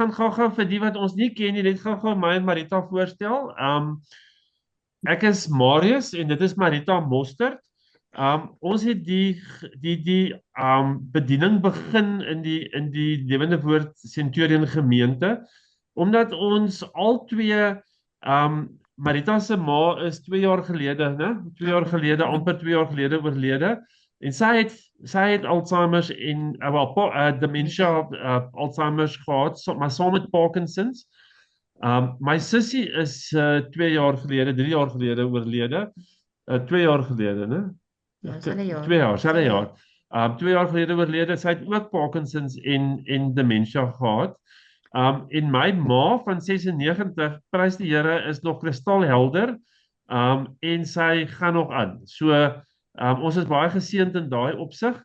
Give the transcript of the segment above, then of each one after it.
gaan gou-gou vir die wat ons nie ken nie, net gou-gou my en Marita voorstel. Ek is Marius en dit is Marita Mostert. Ons het die bediening begin in die Lewende Woord Centurion gemeente, omdat ons al twee Marita se ma is 2 jaar gelede, né? 2 jaar gelede, amper 2 jaar gelede oorlede. En sy het Alzheimer's en dementia, Alzheimer's gehad, maar saam met Parkinson's. My sussie is 2 jaar gelede, 3 jaar gelede oorlede. 2 jaar gelede, né? Ja, selfe jaar. 2 jaar, selfe jaar. 2 jaar gelede oorlede. Sy het ook Parkinson's en dementia gehad. En my ma van 96, prys die Here, is nog kristalhelder. En sy gaan nog aan. So ons is baie geseënd in daai opsig.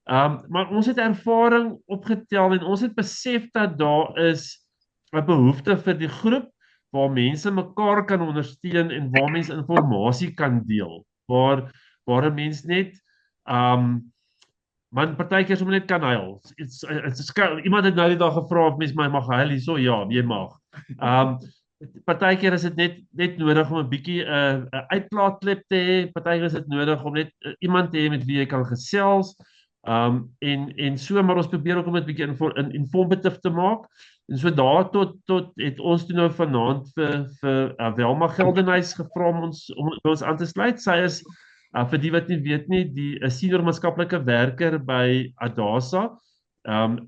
Maar ons het ervaring opgetel en ons het besef dat daar is 'n behoefte vir die groep waar mense mekaar kan ondersteun en waar mense inligting kan deel. Waar 'n mens net man partykeer sommer net kan huil. Iemand het nou die dag gevra of mens my mag huil hierso. Ja, jy mag. Partykeer is dit net nodig om 'n bietjie 'n uitlaatklep te hê. Partykeer is dit nodig om net iemand te hê met wie jy kan gesels. En so, maar ons probeer ook om dit bietjie informatief te maak. En so daar tot het ons toe nou vanaand vir Welma Geldenhuys gevra om ons aan te sluit. Sy is vir die wat nie weet nie, die senior maatskaplike werker by ADASA,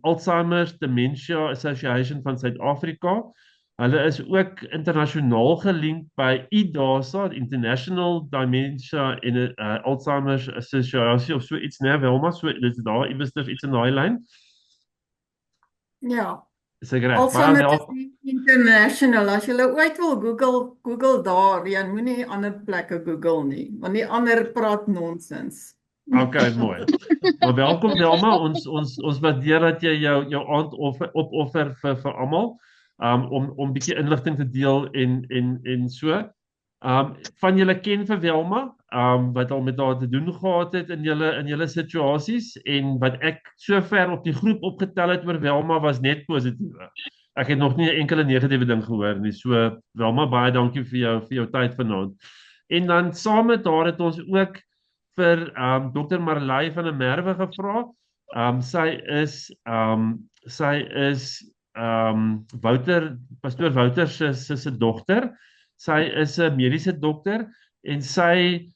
Alzheimer's Dementia Association van Suid-Afrika. Hulle is ook internasionaal gelink by IDASA, International Dementia en Alzheimer's Association of so iets, né, Welma, so dit is daar iewers iets in daai lyn. Ja. Is ek reg? Alzheimer is international. As jy ooit wil Google daar, jy moenie ander plekke Google nie, want die ander praat nonsens. Okay, mooi. Maar welkom Welma, ons waardeer dat jy jou aand opoffer vir almal, om bietjie inligting te deel en so. Van julle ken vir Welma, wat al met haar te doen gehad het in julle situasies, en wat ek sover op die groep opgetel het oor Welma was net positiewe. Ek het nog nie 'n enkele negatiewe ding gehoor nie. So Welma, baie dankie vir jou tyd vanaand. En dan saam met haar het ons ook vir Dr. Marley van der Merwe gevra. Sy is Pastoor Wouter se dogter. Sy is 'n mediese dokter en sy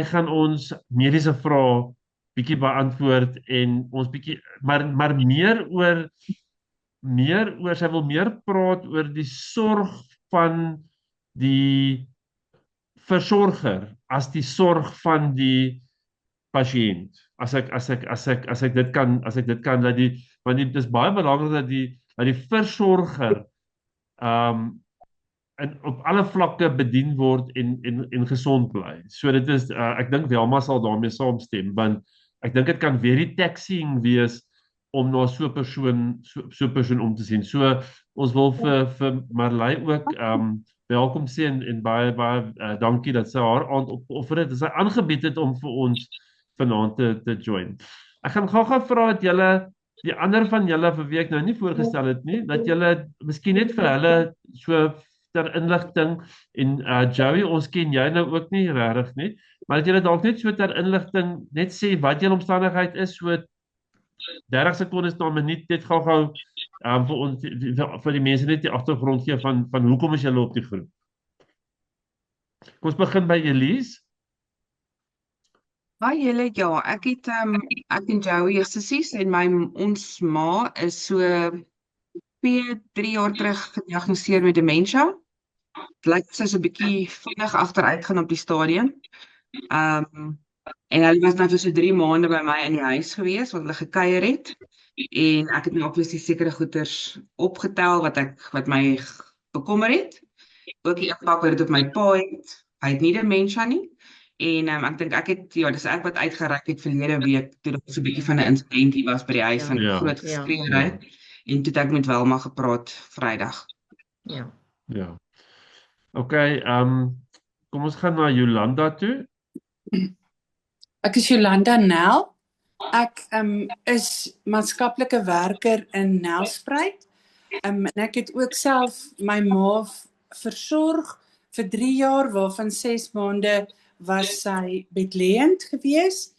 gaan ons mediese vrae bietjie beantwoord en ons bietjie maar sy wil meer praat oor die sorg van die versorger as die sorg van die pasiënt. As ek dit kan want dit is baie belangrik dat die versorger op alle vlakke bedien word en gesond bly. So dit is ek dink Welma sal daarmee saamstem, want ek dink dit kan very taxing wees om na so 'n persoon om te sien. So ons wil vir Marley ook welkom sê en baie dankie dat sy haar aand opoffer het. Sy aangebied het om vir ons vanaand te join. Ek gaan gou-gou vra dat julle die ander van julle vir wie ek nou nie voorgestel het nie, dat julle miskien net vir hulle so ter inligting en Joey, ons ken jy nou ook nie regtig nie, maar dat julle dalk net so ter inligting net sê wat julle omstandigheid is, so 30 sekondes na 'n minuut, net gou-gou vir die mense net die agtergrond gee van hoekom is julle op die groep. Kom ons begin by Elise. Baie julle, ja, ek en Joey is sissies en ons ma is so 2-3 jaar terug gediagnoseer met dementia. Dit lyk sy so 'n bietjie vinnig agteruit gaan op die stadium. En hulle was nou vir so 3 maande by my in die huis gewees, wat hulle gekuier het. En ek het nou obviously sekere goeders opgetel wat my bekommer het. Ook die impak wat dit op my pa het. Hy het nie dementia nie. En ek dink dis ek wat uitgereik het verlede week toe daar so 'n bietjie van 'n insident hier was by die huis van groot geskreeuery. En toe het ek met Welma gepraat Vrydag. Ja. Okay, kom ons gaan na Jolanda toe. Ek is Jolanda Nel. Ek is maatskaplike werker in Nelspruit. En ek het ook self my ma versorg vir 3 jaar, waarvan 6 maande was sy bedlêend gewees.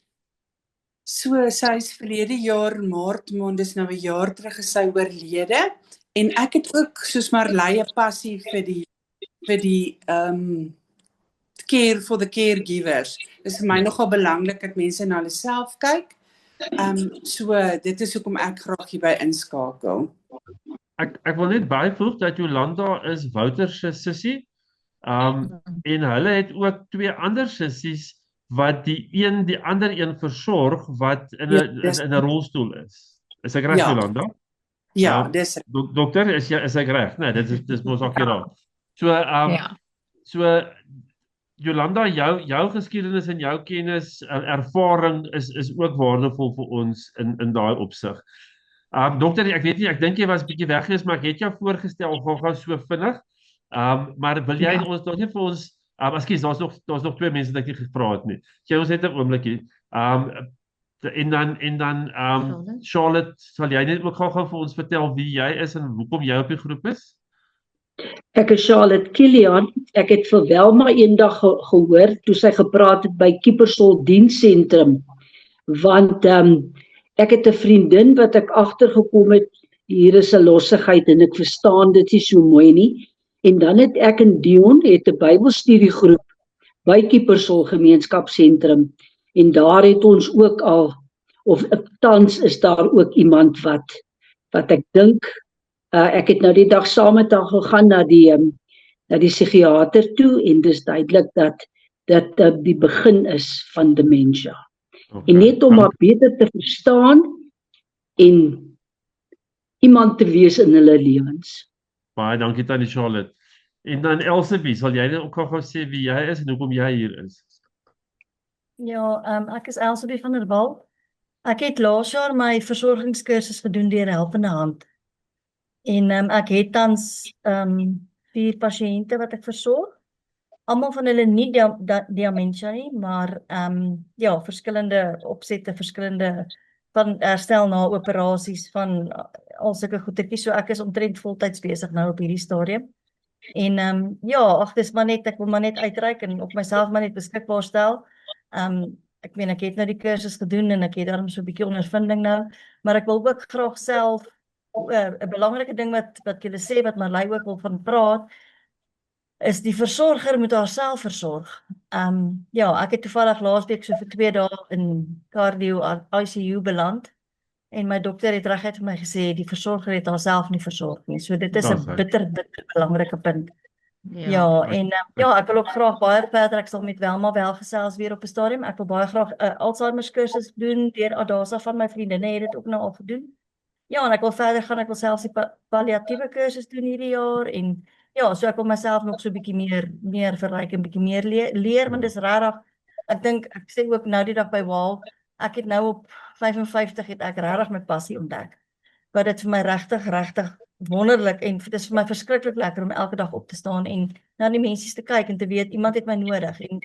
So sy is verlede jaar Maart maand, dis nou 'n jaar terug is sy oorlede. En ek het ook soos Marley 'n passie vir die care for the caregivers. Dis vir my nogal belangrik dat mense na hulle self kyk. So dit is hoekom ek graag hierby inskakel. Ek wil net byvoeg dat Jolanda is Wouter se sussie. En hulle het ook 2 ander sissies wat die ander een versorg wat in 'n rolstoel is. Is ek reg, Jolanda? Ja, dis dokter, is ek reg? Nee, dis mos akkuraat. So Jolanda, jou geskiedenis en jou kennis en ervaring is ook waardevol vir ons in daai opsig. Dokter, ek weet nie, ek dink jy was 'n bietjie weg gewees, maar ek het jou voorgestel gou so vinnig. Maar wil jy ons nog net vir ons ekskuus, daar's nog 2 mense wat ek nie gevra het nie. Gee ons net 'n oombliekie. En dan Charlotte, sal jy net ook gou vir ons vertel wie jy is en hoekom jy op die groep is? Ek is Charlotte Kilian. Ek het vir Welma eendag gehoor toe sy gepraat het by Kiepersol Dienssentrum. Want ek het 'n vriendin wat ek agtergekom het, hier is 'n lossigheid en ek verstaan dit nie so mooi nie. En dan het ek en Dion 'n Bybelstudiegroep by Kiepersol Gemeenskapsentrum. En daar het ons ook al, of tans is daar ook iemand wat ek dink, ek het nou die dag saam met haar gegaan na die psigiater toe en dis duidelik dat die begin is van dementia. Okay. En net om haar beter te verstaan en iemand te wees in hulle lewens. Baie dankie Tannie Charlotte. En dan Elsabie, sal jy net ook gou sê wie jy is en hoekom jy hier is? Ja, ek is Elsabie van der Walt. Ek het laas jaar my versorgingskursus gedoen deur Helpende Hand. En ek het tans 4 pasiënte wat ek versorg. Almal van hulle nie dementia nie, maar verskillende opsette, verskillende van herstel na operasies van al sulke goedertjies. So ek is omtrent voltyds besig nou op hierdie stadium. En dis maar net, ek wil maar net uitreik en op myself maar net beskikbaar stel. Ek meen ek het nou die kursus gedoen en ek het daarom so 'n bietjie ondervinding nou, maar ek wil ook graag self 'n belangrike ding wat julle sê, wat Marley ook wil van praat, is die versorger moet haarself versorg. Ek het toevallig laasweek so vir 2 dae in cardio ICU beland en my dokter het reguit vir my gesê die versorger het haarself nie versorg nie. So dit is 'n bitter belangrike punt. Ek wil ook graag baie verder, ek sal met Welma wel gesels weer op 'n stadium. Ek wil baie graag 'n Alzheimer kursus doen deur Adasa, van my vriendinne het dit ook nou al gedoen. En ek wil verder gaan, ek wil selfs die palliatiewe kursus doen hierdie jaar en so ek wil myself nog so 'n bietjie meer verryk en bietjie meer leer, want dis regtig, ek dink, ek sê ook nou die dag by Waal, ek het nou op 55 het ek regtig my passie ontdek. Wat dit vir my regtig wonderlik en dit is vir my verskriklik lekker om elke dag op te staan en na die mense te kyk en te weet iemand het my nodig en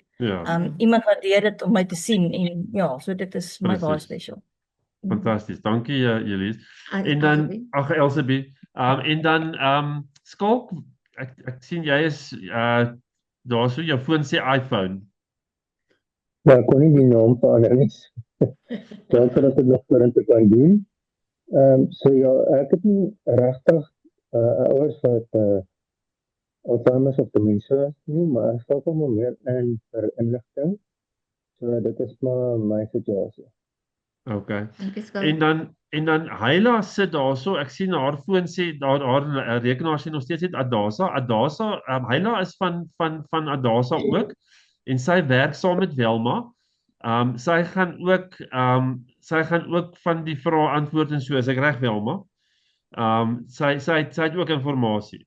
iemand waardeer dit om my te sien en so dit is my baie special. Fantasties, dankie Jelise. En dan Elsabie, en dan Skalk, ek sien jy is daarso, jou foon sê iPhone. Ja, kon nie die naam verander nie. Dankie dat ek nog te kan doen. Ek het nie regtig ouers wat Alzheimer's of dementia nie, maar ek vat hom meer in vir inligting. So dit is maar my situasie. Okay. En dan Heila sit daarso, ek sien haar foon sê haar rekenaar sê nog steeds net Adasa. Heila is van Adasa ook en sy werk saam met Welma. Sy gaan ook van die vrae antwoord en so, is ek reg Welma? Sy het ook inligting.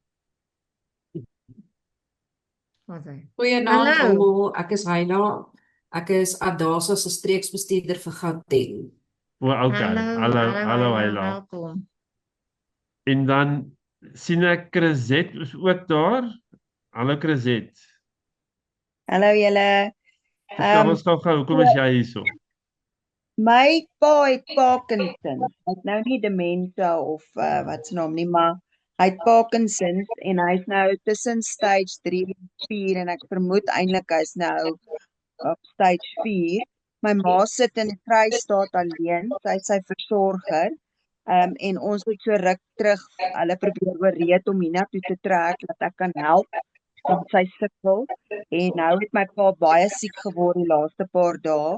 Goeienaand almal, ek is Heila. Ek is Adasa se streeksbestuurder vir Gauteng. Okay. Hallo Heila. Welkom. En dan sien ek Chriset is ook daar. Hallo Chriset. Hallo julle. Vertel ons gou, hoekom is jy hierso? My pa het Parkinson. Hy het nou nie dementia of wat se naam nie, maar hy het Parkinson en hy is nou tussen stage 3 en 4 en ek vermoed eintlik hy is nou op stage 4. My ma sit in 'n Vrystaat alleen, sy is sy versorger. En ons het so ruk terug, hulle probeer oorreed om hiernatoe te trek dat ek kan help want sy sukkel. En nou het my pa baie siek geword die laaste paar dae.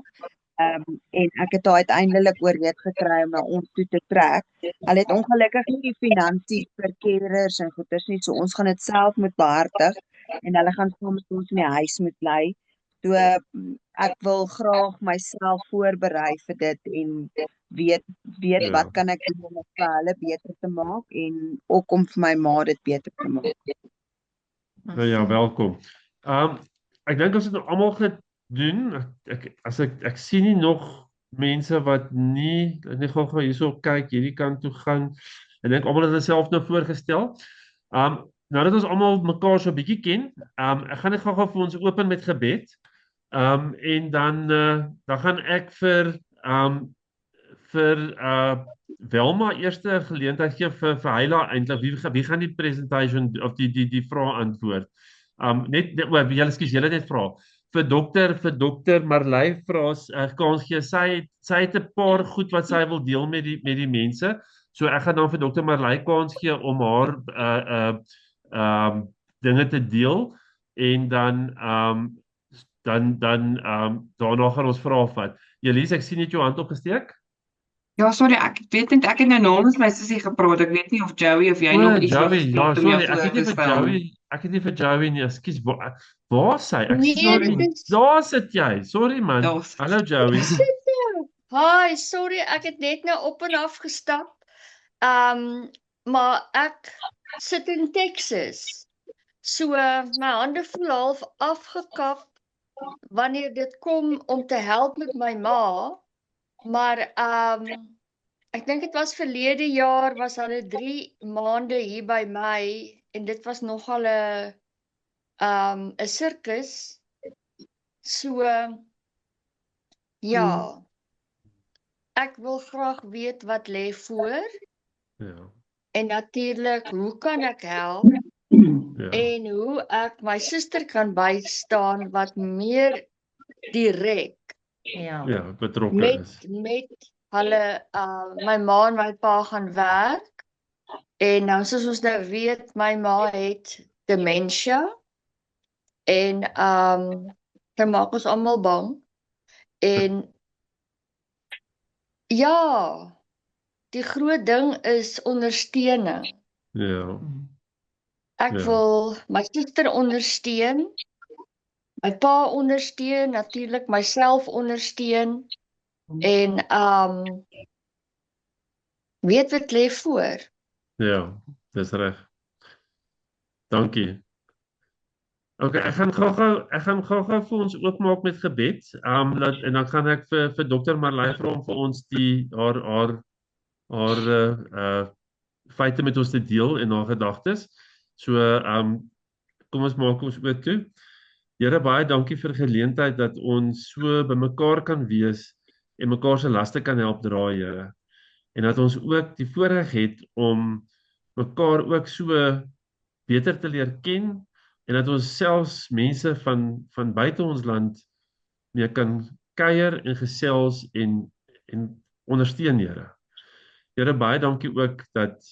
En ek het haar uiteindelik oorreed gekry om na ons toe te trek. Hulle het ongelukkig nie die finansies vir carers en goeders nie, so ons gaan dit self moet behartig en hulle gaan saam met ons in die huis moet bly. So ek wil graag myself voorberei vir dit en weet Ja. wat kan ek doen om vir hulle beter te maak en ook om vir my ma dit beter te maak. Nou ja, welkom. Ek dink ons het nou almal gedoen. Ek sien nie nog mense wat nie gou hierso kyk, hierdie kant toe gaan. Ek dink almal het hulle self nou voorgestel. Nou dat ons almal mekaar so 'n bietjie ken, ek gaan net gou vir ons open met gebed. En dan gaan ek vir Welma eerste geleentheid gee vir Heila eintlik. Wie gaan die presentation of die vrae antwoord? Julle net vra. Vir dokter Marley vra kans gee. Sy het 'n paar goed wat sy wil deel met die mense. So ek gaan dan vir dokter Marley kans gee om haar dinge te deel en dan daarna gaan ons vrae vat. Elise, ek sien net jou hand opgesteek. Ja, sorry, ek weet net ek het nou namens my sussie gepraat. Ek weet nie of Joey of jy nog iets Joey, wil ja, om jou sorry, voor ek het te nie vir stel. Joey, nie, ekskuus, waar is sy? Ek Nee, sorry, dit is- daar sit jy, sorry man. Daar sit Hallo Joey. Hi, sorry, ek het net nou op en af gestap. Maar ek sit in Texas. So my hande voel half afgekap wanneer dit kom om te help met my ma. Maar ek dink dit was verlede jaar was hulle 3 maande hier by my en dit was nogal 'n sirkus. So ja. Ek wil graag weet wat lê voor Ja, en natuurlik hoe kan ek help ja, en hoe ek my suster kan bystaan wat meer direk ja, betrokke is. met hulle my ma en my pa gaan werk en nou soos ons nou weet my ma het dementia en dit maak ons almal bang en ja, die groot ding is ondersteuning. Ja, Ek Ja. wil my suster ondersteun, my pa ondersteun, natuurlik myself ondersteun en weet wat lê voor. ja, dis reg. Dankie. Okay, ek gaan gou vir ons oopmaak met gebed. En dan gaan ek vir dokter Marley vra om vir ons haar feite met ons te deel en haar gedagtes. So kom ons maak ons oop toe. Here, baie dankie vir die geleentheid dat ons so bymekaar kan wees en mekaar se laste kan help dra, Here. En dat ons ook die voorreg het om mekaar ook so beter te leer ken en dat ons selfs mense van buite ons land mee kan kuier en gesels en ondersteun, Here. Here, baie dankie ook dat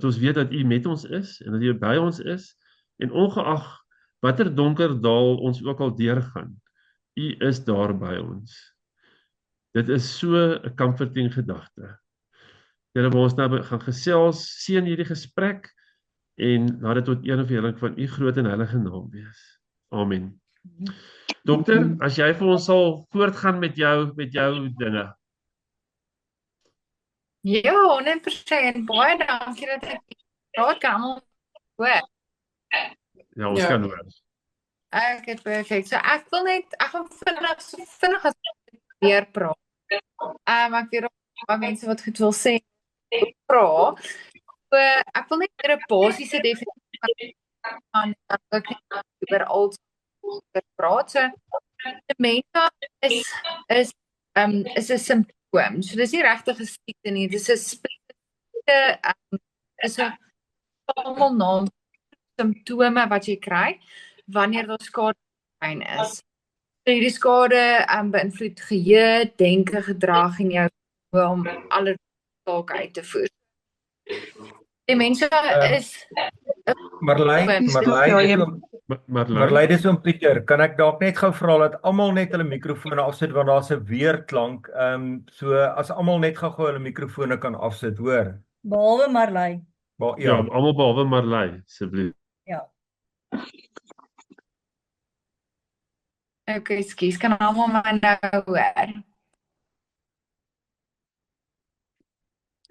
ons weet dat U met ons is en dat U by ons is en ongeag watter donker dal ons ook al deurgaan, U is daar by ons. Dit is so 'n comforting gedagte. Here, waar ons nou gaan gesels, seën hierdie gesprek en laat dit tot eer en verheerliking van U groot en heilige naam wees. Amen. Dokter, as jy vir ons sal voortgaan met jou dinge. Ja, 100%. Baie dankie dat ek praat kan almal hoor. Ja, ons kan hoor. Okay, perfek. So ek gaan vinnig as weer praat. Ek weet baie mense wat goed wil sê vra. So ek wil net 'n basiese definisie van ook oor Alzheimer praat. So dementia is is 'n simptoom. So dis nie regtig 'n siekte nie, dis 'n spesifieke is 'n almal simptome wat jy kry wanneer daar skade in die brein is. So hierdie skade beïnvloed geheue, denke, gedrag en jou om alle take uit te voer. Demensie is Marley, dis om Pieter, kan ek dalk net gou vra dat almal net hulle mikrofone afsit want daar's 'n weerklank. So as almal net gou hulle mikrofone kan afsit, hoor. Behalwe Marley. Ja, almal behalwe Marley, asseblief. Ja. Okay, skus, kan almal my nou hoor?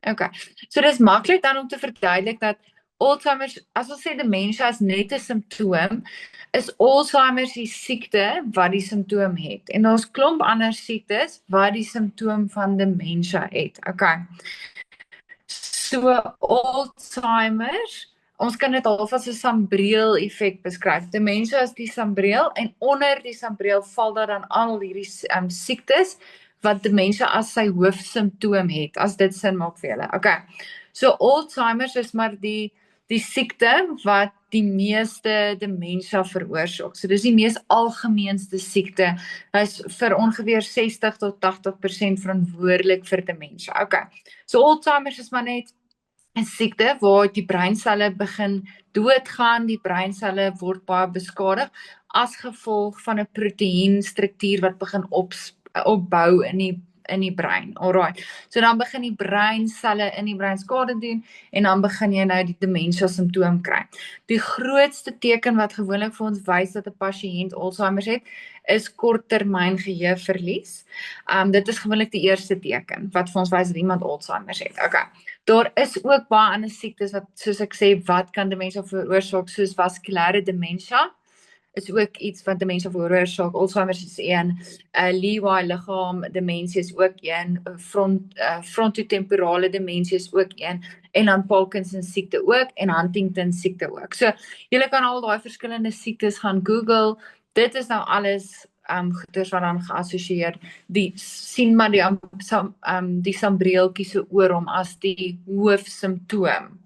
Okay, so dis maklik dan om te verduidelik dat Alzheimer's, as ons sê demensie is net 'n simptoom, is Alzheimer's die siekte wat die simptoom het. En daar's klomp ander siektes wat die simptoom van demensie het. Okay. So Alzheimer's, ons kan dit half as 'n sambreel effek beskryf. Demensie is die sambreel en onder die sambreel val daar dan al hierdie siektes wat demensie as sy hoofsimptoom het, as dit sin maak vir julle. Okay. So Alzheimer's is maar die siekte wat die meeste demensie veroorsaak. So dis die mees algemeenste siekte. Hy is vir ongeveer 60 tot 80% verantwoordelik vir demensie. Okay. So Alzheimer's is maar net 'n siekte waar die breinselle begin doodgaan, die breinselle word baie beskadig as gevolg van 'n proteïenstruktuur wat begin opbou in die brein. Alright. So dan begin die breinselle in die brein skade doen en dan begin jy nou die demensie simptoom kry. Die grootste teken wat gewoonlik vir ons wys dat 'n pasiënt Alzheimer's het, is korttermyn geheueverlies. Dit is gewoonlik die eerste teken wat vir ons wys dat iemand Alzheimer's het. Okay. Daar is ook baie ander siektes wat, soos ek sê, wat kan demensie veroorsaak, soos vaskulêre demensie. Is ook iets wat demensie veroorsaak. Alzheimer's is een, Lewy liggaam demensie is ook een, frontotemporale demensie is ook een, en dan Parkinson siekte ook, en Huntington siekte ook. So, julle kan al daai verskillende siektes gaan Google. Dit is nou alles goeders wat dan geassosieer, sien maar die sambreeltjie so oor hom as die hoofsimptoom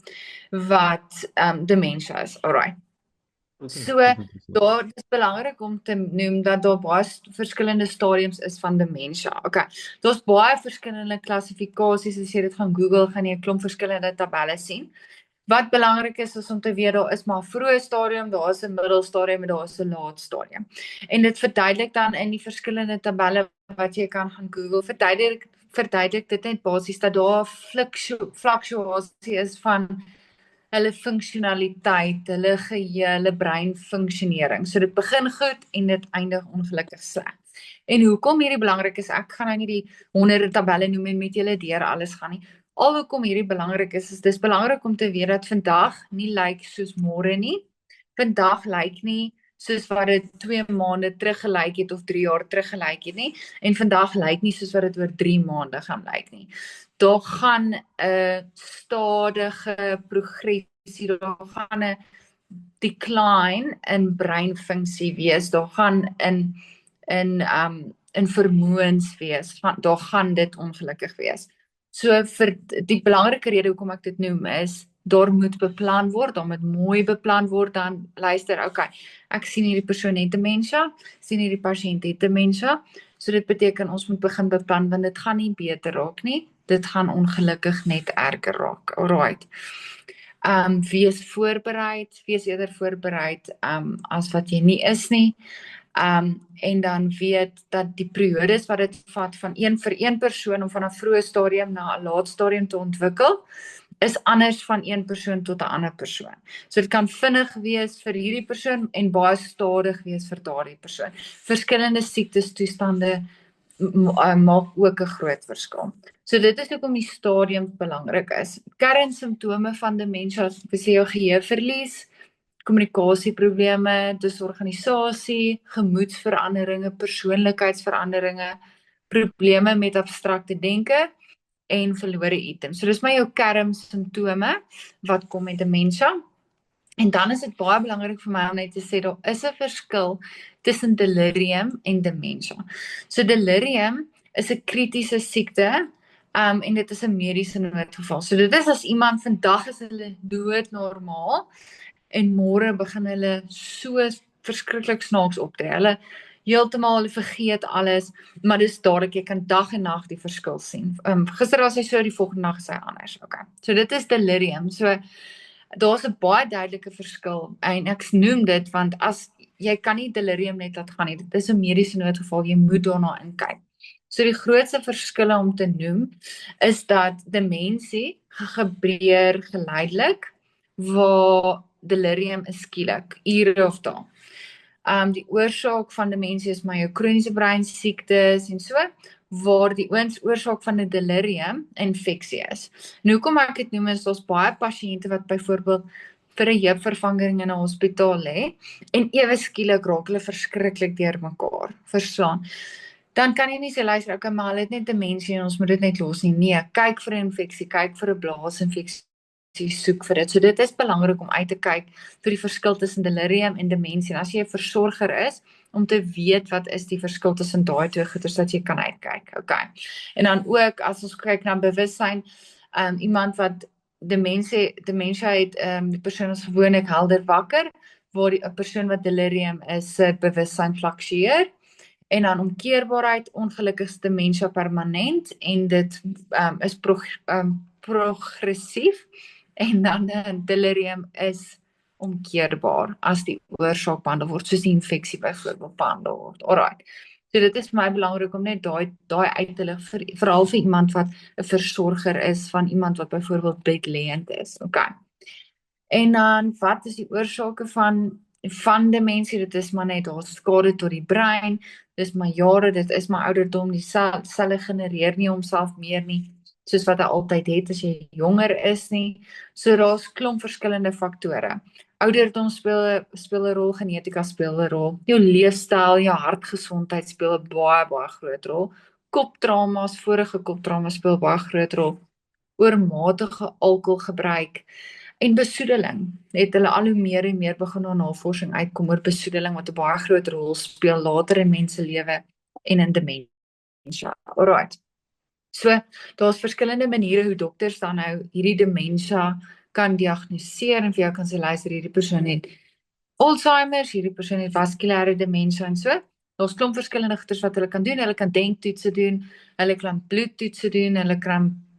wat demensie is. Alright. So, daar is belangrik om te noem dat daar baie verskillende stadiums is van demensie. Okay. Daar's baie verskillende klassifikasies, as jy dit gaan Google, gaan jy 'n klomp verskillende tabelle sien. Wat belangrik is om te weet, daar is maar 'n vroeë stadium, daar is 'n middelstadium en daar is 'n laat stadium. En dit verduidelik dan in die verskillende tabelle wat jy kan gaan Google, verduidelik dit net basies dat daar fluktuasie is van hulle funksionaliteit, hulle geheue, hulle breinfunksionering. So dit begin goed en dit eindig ongelukkig sleg. En hoekom hierdie belangrik is, ek gaan nou nie die honderde tabelle noem en met julle deur alles gaan nie. Al hoekom hierdie belangrik is dis belangrik om te weet dat vandag nie lyk soos môre nie. Vandag lyk nie soos wat dit 2 maande terug gelyk het of 3 jaar terug gelyk het nie. En vandag lyk nie soos wat dit oor 3 maande gaan lyk nie. Daar gaan 'n stadige progressie, daar gaan 'n decline in breinfunksie wees, daar gaan in vermoëns wees, daar gaan dit ongelukkig wees. So vir die belangrike rede hoekom ek dit noem is, daar moet beplan word, daar moet mooi beplan word, dan luister, okay, ek sien hierdie persoon het demensie, sien hierdie pasiënt het demensie, so dit beteken ons moet begin beplan, want dit gaan nie beter raak nie, dit gaan ongelukkig net erger raak. Alright. Wees voorbereid, wees eerder voorbereid as wat jy nie is nie. En dan weet dat die periodes wat dit vat van vir een persoon om van 'n vroeë stadium na 'n laat stadium te ontwikkel, is anders van een persoon tot 'n ander persoon. So dit kan vinnig wees vir hierdie persoon en baie stadig wees vir daardie persoon. Verskillende siektestoestande maak ook 'n groot verskil. So dit is hoekom die stadium belangrik is. Kernsimptome van demensie is jou geheueverlies, kommunikasieprobleme, disorganisasie, gemoedsveranderinge, persoonlikheidsveranderinge, probleme met abstrakte denke en verlore items. So dis maar jou kernsimptome wat kom met demensie. En dan is dit baie belangrik vir my om net te sê, daar is 'n verskil tussen delirium en demensie. So delirium is 'n kritiese siekte. En dit is 'n mediese noodgeval. So dit is as iemand vandag is hulle doodnormaal en môre begin hulle so verskriklik snaaks optree. Hulle vergeet alles, maar dis dadelik, jy kan dag en nag die verskil sien. Gister was hy so, die volgende dag is hy anders. Okay. So dit is delirium. So daar's 'n baie duidelike verskil en ek noem dit want as jy kan nie delirium net laat gaan nie. Dit is 'n mediese noodgeval, jy moet daarna inkyk. So die grootste verskille om te noem is dat demensie gebeur geleidelik waar delirium is skielik, ure of dae. Die oorsaak van demensie is maar jou kroniese breinsiektes en so, waar die oorsaak van 'n delirium infeksie is. Nou hoekom ek dit noem is, daar's baie pasiënte wat byvoorbeeld vir 'n heupvervanging in 'n hospitaal lê en ewe skielik raak hulle verskriklik deurmekaar, verstaan. Dan kan jy nie sê, luister, okay, maar hulle het net demensie en ons moet dit net los nie. Nee, kyk vir 'n infeksie, kyk vir 'n blaasinfeksie, soek vir dit. So dit is belangrik om uit te kyk vir die verskil tussen delirium en demensie. En as jy 'n versorger is, om te weet wat is die verskil tussen daai twee goeters dat jy kan uitkyk. Okay. En dan ook as ons kyk na bewussyn, iemand wat demensie het, die persoon is gewoonlik helder wakker, waar die 'n persoon wat delirium is, se bewussyn fluktueer. En dan omkeerbaarheid, ongelukkig is demensie permanent en dit is progressief. En dan delirium is omkeerbaar as die oorsaak behandel word, soos die infeksie byvoorbeeld behandel word. Alright. So dit is vir my belangrik om net daai uit te lig, veral vir iemand wat 'n versorger is van iemand wat byvoorbeeld bedlêend is. Okay. En dan wat is die oorsake van demensie? Dit is maar net daar skade tot die brein, dis maar jare, dit is maar ouderdom, die selle genereer nie homself meer nie, soos wat hy altyd het as jy jonger is nie. So daar's klomp verskillende faktore. Ouderdom speel 'n rol, genetika speel 'n rol, jou leefstyl, jou hartgesondheid speel 'n baie groot rol. Koptraumas, vorige koptraumas speel baie groot rol. Oormatige alkoholgebruik en besoedeling. Het hulle al hoe meer en meer begin na navorsing uitkom oor besoedeling wat 'n baie groot rol speel later in mense lewe en in demensie. Alright. So, daar's verskillende maniere hoe dokters dan nou hierdie demensie kan diagnoseer en vir jou kan sê, luister, hierdie persoon het Alzheimer, hierdie persoon het vaskulêre demensie en so. Daar's klomp verskillende goeders wat hulle kan doen. Hulle kan denktoetse doen, hulle kan bloedtoetse doen, hulle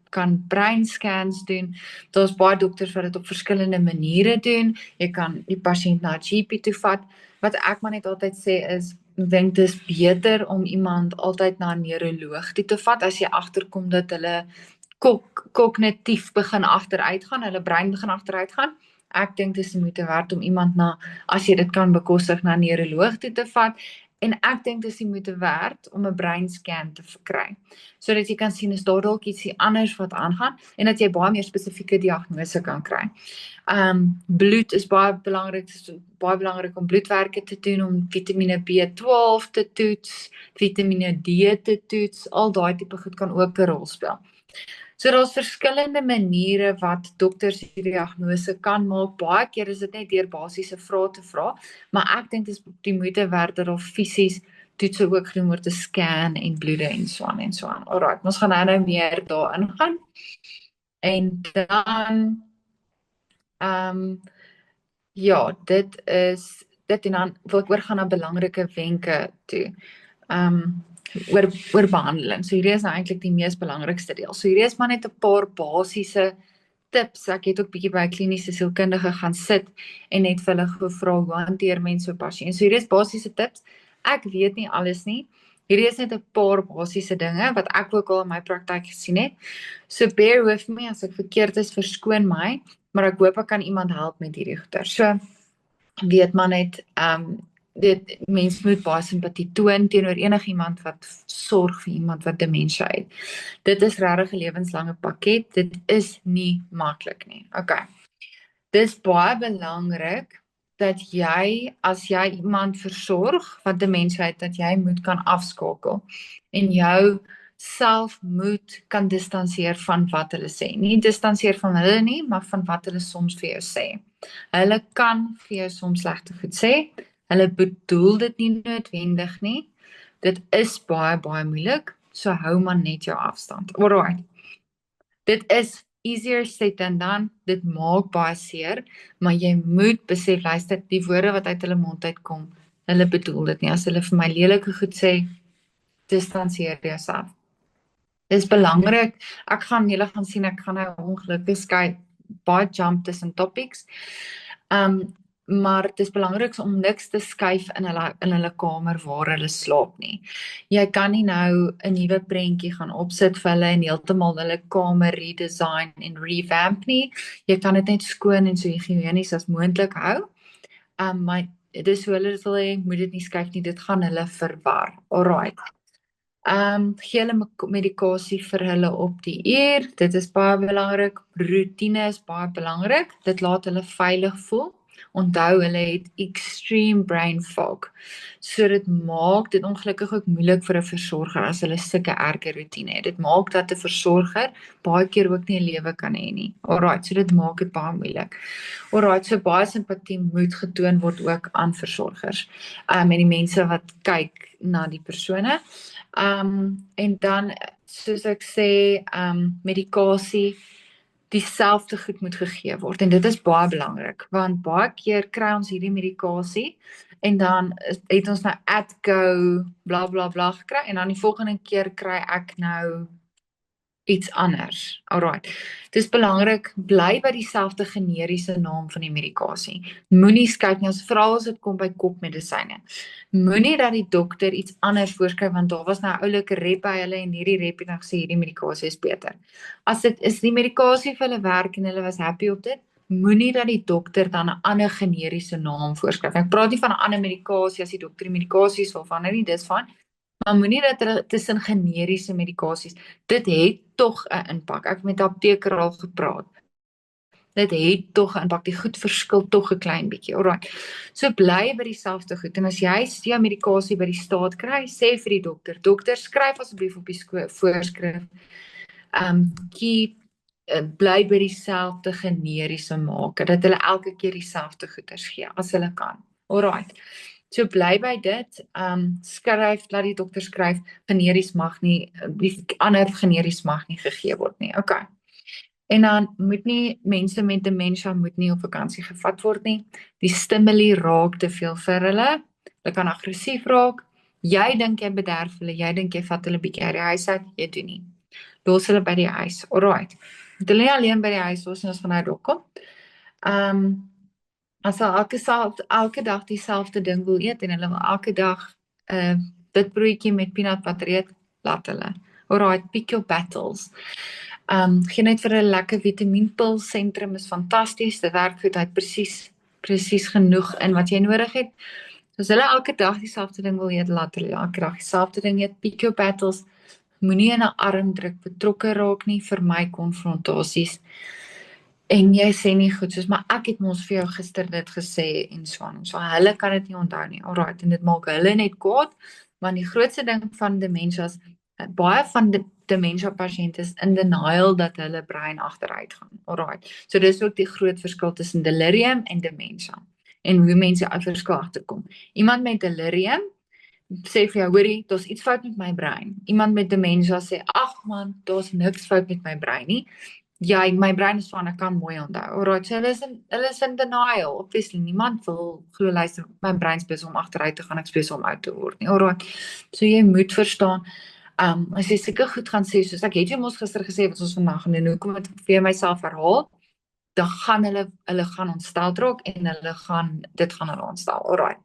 kan breinscans doen. Daar's baie dokters wat dit op verskillende maniere doen. Jy kan die pasiënt na 'n GP toe vat. Wat ek maar net altyd sê is, ek dink dit is beter om iemand altyd na 'n neuroloog toe te vat as jy agterkom dat hulle kognitief begin agteruit gaan, hulle brein begin agteruit gaan. Ek dink dit is die moeite werd om iemand as jy dit kan bekostig, na 'n neuroloog toe te vat. En ek dink dit is die moeite werd om 'n breinscan te verkry, sodat jy kan sien is daar dalk ietsie anders wat aangaan en dat jy baie meer spesifieke diagnose kan kry. Bloed is baie belangrik om bloedwerke te doen, om Vitamiene B12 te toets, Vitamiene D te toets, al daai tipe goed kan ook 'n rol speel. So daar's verskillende maniere wat dokters die diagnose kan maak. Baie keer is dit net deur basiese vrae te vra, maar ek dink dit is die moeite werd dat daar fisies toetse ook gedoen word, te scan en bloede en so aan en so aan. Alright, ons gaan nou meer daarin gaan. En dan dit en dan wil ek oorgaan na belangrike wenke toe. Oor behandeling. So hierdie is nou eintlik die mees belangrikste deel. So hierdie is maar net 'n paar basiese tips. Ek het ook bietjie by 'n kliniese sielkundige gaan sit en net vir hulle gevra hoe hanteer mense so pasiënte. So hierdie is basiese tips. Ek weet nie alles nie. Hierdie is net 'n paar basiese dinge wat ek ook al in my praktyk gesien het. So bear with me as ek verkeerd is, verskoon my, maar ek hoop ek kan iemand help met hierdie goeie. So weet maar net mens moet baie simpatie toon teenoor enigiemand wat sorg vir iemand wat demensie het. Dit is regtig 'n lewenslange pakket. Dit is nie maklik nie. Okay. Dit is baie belangrik dat jy, as jy iemand versorg wat demensie het, dat jy moet kan afskakel en jou self moet kan distansieer van wat hulle sê. Nie distansieer van hulle nie, maar van wat hulle soms vir jou sê. Hulle kan vir jou soms slegte goed sê. Hulle bedoel dit nie noodwendig nie. Dit is baie moeilik, So hou maar net jou afstand. Alright. Dit is easier said than done, dit maak baie seer, maar jy moet besef, luister, die woorde wat uit hulle mond uitkom, hulle bedoel dit nie. As hulle vir my lelike goed sê, distanseer jouself. Dit is belangrik, julle gaan sien, ek gaan nou ongelukkig skei, baie jump tussen topics, maar dit is belangrik om niks te skuif in hulle kamer waar hulle slaap nie. Jy kan nie nou 'n nuwe prentjie gaan opsit vir hulle en heeltemal hulle kamer redesign en revamp nie. Jy kan dit net skoon en so higiënies as moontlik hou. Maar dit is hoe hulle dit wil hê, moet dit nie skuif nie, dit gaan hulle verwar. Alright. Gee hulle medikasie vir hulle op die uur, dit is baie belangrik, routine is baie belangrik, dit laat hulle veilig voel, onthou hulle het extreme brain fog, so dit maak dit ongelukkig ook moeilik vir 'n versorger as hulle sulke erge routine het, dit maak dat 'n versorger baie keer ook nie 'n lewe kan hê nie, alright, so dit maak dit baie moeilik, alright, so baie simpatie moet getoon word ook aan versorgers, en die mense wat kyk na die persone, en dan, soos ek sê, medikasie, dieselfde goed moet gegee word, en dit is baie belangrik, want baie keer kry ons hierdie medikasie, en dan het ons nou Adco, bla bla bla gekry, en dan die volgende keer kry ek nou iets anders, alright, het is belangrik, bly by dieselfde generiese naam van die medikasie, moenie skuif nie, veral as dit kom by kopmedisyne, moenie dat die dokter iets anders voorskryf, want daar was nou 'n oulike rep by hulle, en hierdie rep het nou gesê, hierdie medikasie is beter, as dit is die medikasie vir hulle werk, en hulle was happy op dit, moenie dat die dokter dan 'n ander generiese naam voorskryf, ek praat nie van 'n ander medikasie, as die dokter die medikasie sal van, nie, dis van, maar moenie dat hulle tussen generiese medikasies, dit het tog 'n impak, ek het met 'n apteker al gepraat, dit het tog 'n impak, die goed verskil tog 'n klein bietjie, alright, so bly by dieselfde goed, en as jy jou medikasie by die staat kry, sê vir die dokter, skryf asseblief op die voorskrif, bly by dieselfde generiese maker, dat hulle elke keer dieselfde goeders gee, as hulle kan, alright, so bly by dit, skryf, laat die dokter skryf, generies mag nie, die ander generies mag nie gegee word nie, okay. En dan moet nie, mense met dementia moet nie op vakansie gevat word nie, die stimuli raak te veel vir hulle kan aggressief raak, jy dink jy bederf hulle, jy dink jy vat hulle bietjie uit die huis uit, jy doen nie, los hulle by die huis, alright, moet hulle nie alleen by die huis los, en ons gaan nou daar kom, as hulle elke dag dieselfde ding wil eet, en hulle wil elke dag witbroodjie met peanut butter eet, laat hulle. Alright, pick your battles. Gee net vir 'n lekker vitamienpil, Sentrum is fantasties, dit werk goed, hy het presies genoeg in wat jy nodig het. As hulle elke dag dieselfde ding wil eet, laat hulle elke dag dieselfde ding eet, pick your battles, moenie in 'n armdruk betrokke raak nie, vermy konfrontasies. En jy sê nie goed, soos, maar ek het mos vir jou gister dit gesê, en so, hulle kan dit nie onthou nie, alright, en dit maak hulle net kwaad, want die grootste ding van dementia is, baie van die dementia pasiënte is in denial dat hulle brein agteruit gaan, alright, so dis ook die groot verskil tussen delirium en dementia, en hoe mense uit verskil agterkom. Iemand met delirium, sê vir jou, hoorie, daar's iets fout met my brein, iemand met dementia sê, ag man, daar's niks fout met my brein nie, ja, my brein is van, ek kan mooi onthou, alright, so hulle is in denial, obviously, niemand wil glo, luister, my brein is besig om agteruit te gaan, ek is besig om oud te word nie, alright, so jy moet verstaan, as jy seker goed gaan sê, soos ek het jy mos gister gesê, wat ons vandag gaan doen, hoekom het ek vir myself herhaal, dan gaan hulle gaan ontstel raak, en dit gaan hulle ontstel, alright,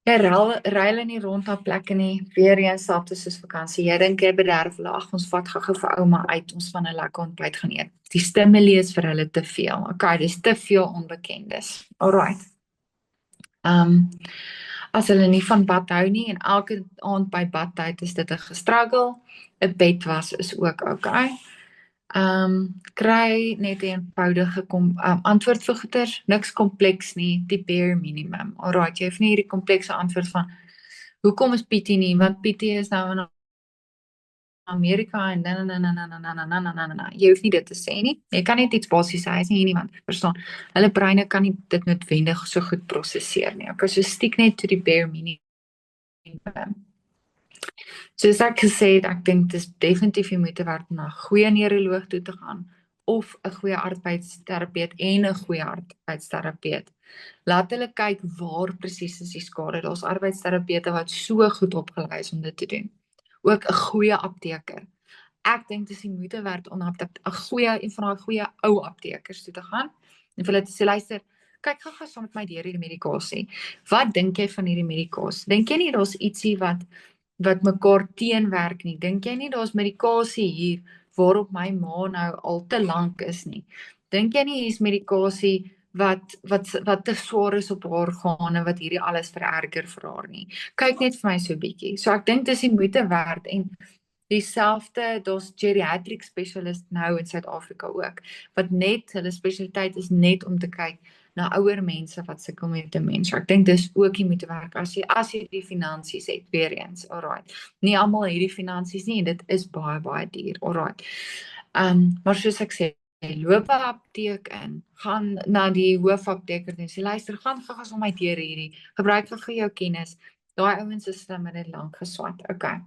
jy ruil nie rond na plekke nie, weer eens selfde soos vakansie, jy dink jy bederf hulle, ag ons vat gou vir ouma uit, ons van 'n lekker ontbyt gaan eet, die stimuli is vir hulle te veel, okay, dis te veel onbekendes, alright, as hulle nie van bad hou nie, en elke aand by badtyd is dit 'n gestruggle, 'n bedwas is ook okay, kry net 'n eenvoudige antwoord vir goeters, niks kompleks nie, die bare minimum, alright, jy hoef nie hierdie komplekse antwoord van, hoekom is Pietie nie, want Pietie is nou in Amerika, en jy hoef nie dit te sê nie, jy kan net iets basies sê, hy is nie hier nie, want verstaan, hulle breine kan nie dit noodwendig so goed prosesseer nie, okay, so stiek net to die bare minimum. Soos ek gesê het, ek dink dit is definitief die moeite werd om na 'n goeie neuroloog toe te gaan of 'n goeie arbeidsterapeut en 'n goeie arbeidsterapeut. Laat hulle kyk waar presies is die skade. Daar's arbeidsterapeute wat so goed opgelei is om dit te doen. Ook 'n goeie apteker. Ek dink dit is die moeite werd om na 'n een van daai goeie ou aptekers toe te gaan en vir hulle te sê, luister, kyk gou saam met my deur hierdie medikasie. Wat dink jy van hierdie medikasie? Dink jy nie daar's ietsie wat mekaar teenwerk nie? Dink jy nie daar's medikasie hier waarop my ma nou al te lank is nie? Dink jy nie hier's medikasie wat te swaar is op haar organe, wat hierdie alles vererger vir haar nie? Kyk net vir my so 'n bietjie. So ek dink dis die moeite werd en dieselfde, daar's geriatric specialist nou in Suid-Afrika ook, wat net, hulle spesialiteit is net om te kyk na ouer mense wat sukkel met demensie. Ek dink dis ook die moeite werd as jy die finansies het, weer eens, alright. Nie almal het die finansies nie en dit is baie duur, alright. Maar soos ek sê, loop 'n apteek in, gaan na die hoofapteker en sê, luister, gaan gou as om my deur hierdie, gebruik vir jou kennis, daai ouens is slim en het lank geswat, okay.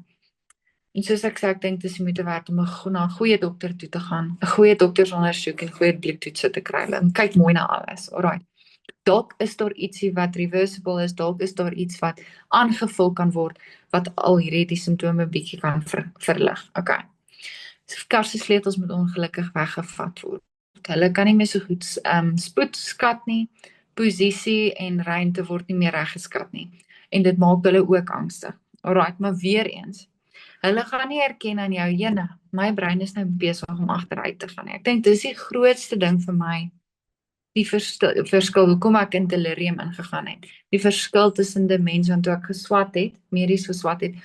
En soos ek sê, ek dink dis die moeite werd om na 'n goeie dokter toe te gaan, 'n goeie doktersondersoek en goeie bloedtoetse te kry, en kyk mooi na alles, alright. Dalk is daar ietsie wat reversible is, dalk is daar iets wat aangevul kan word, wat al hierdie simptome bietjie kan verlig, okay. Karsesleutels moet ongelukkig weggevat word. Hulle kan nie meer so goed spoed skat nie, posisie en ruimte word nie meer reggeskat nie. En dit maak hulle ook angstig. Alright, maar weer eens, hulle gaan nie herken aan jou, jene, my brein is nou besig om agteruit te gaan. Ek dink dis die grootste ding vir my, die verskil, hoekom ek in delirium ingegaan het. Die verskil tussen demensie en toe ek geswat het, medies geswat het,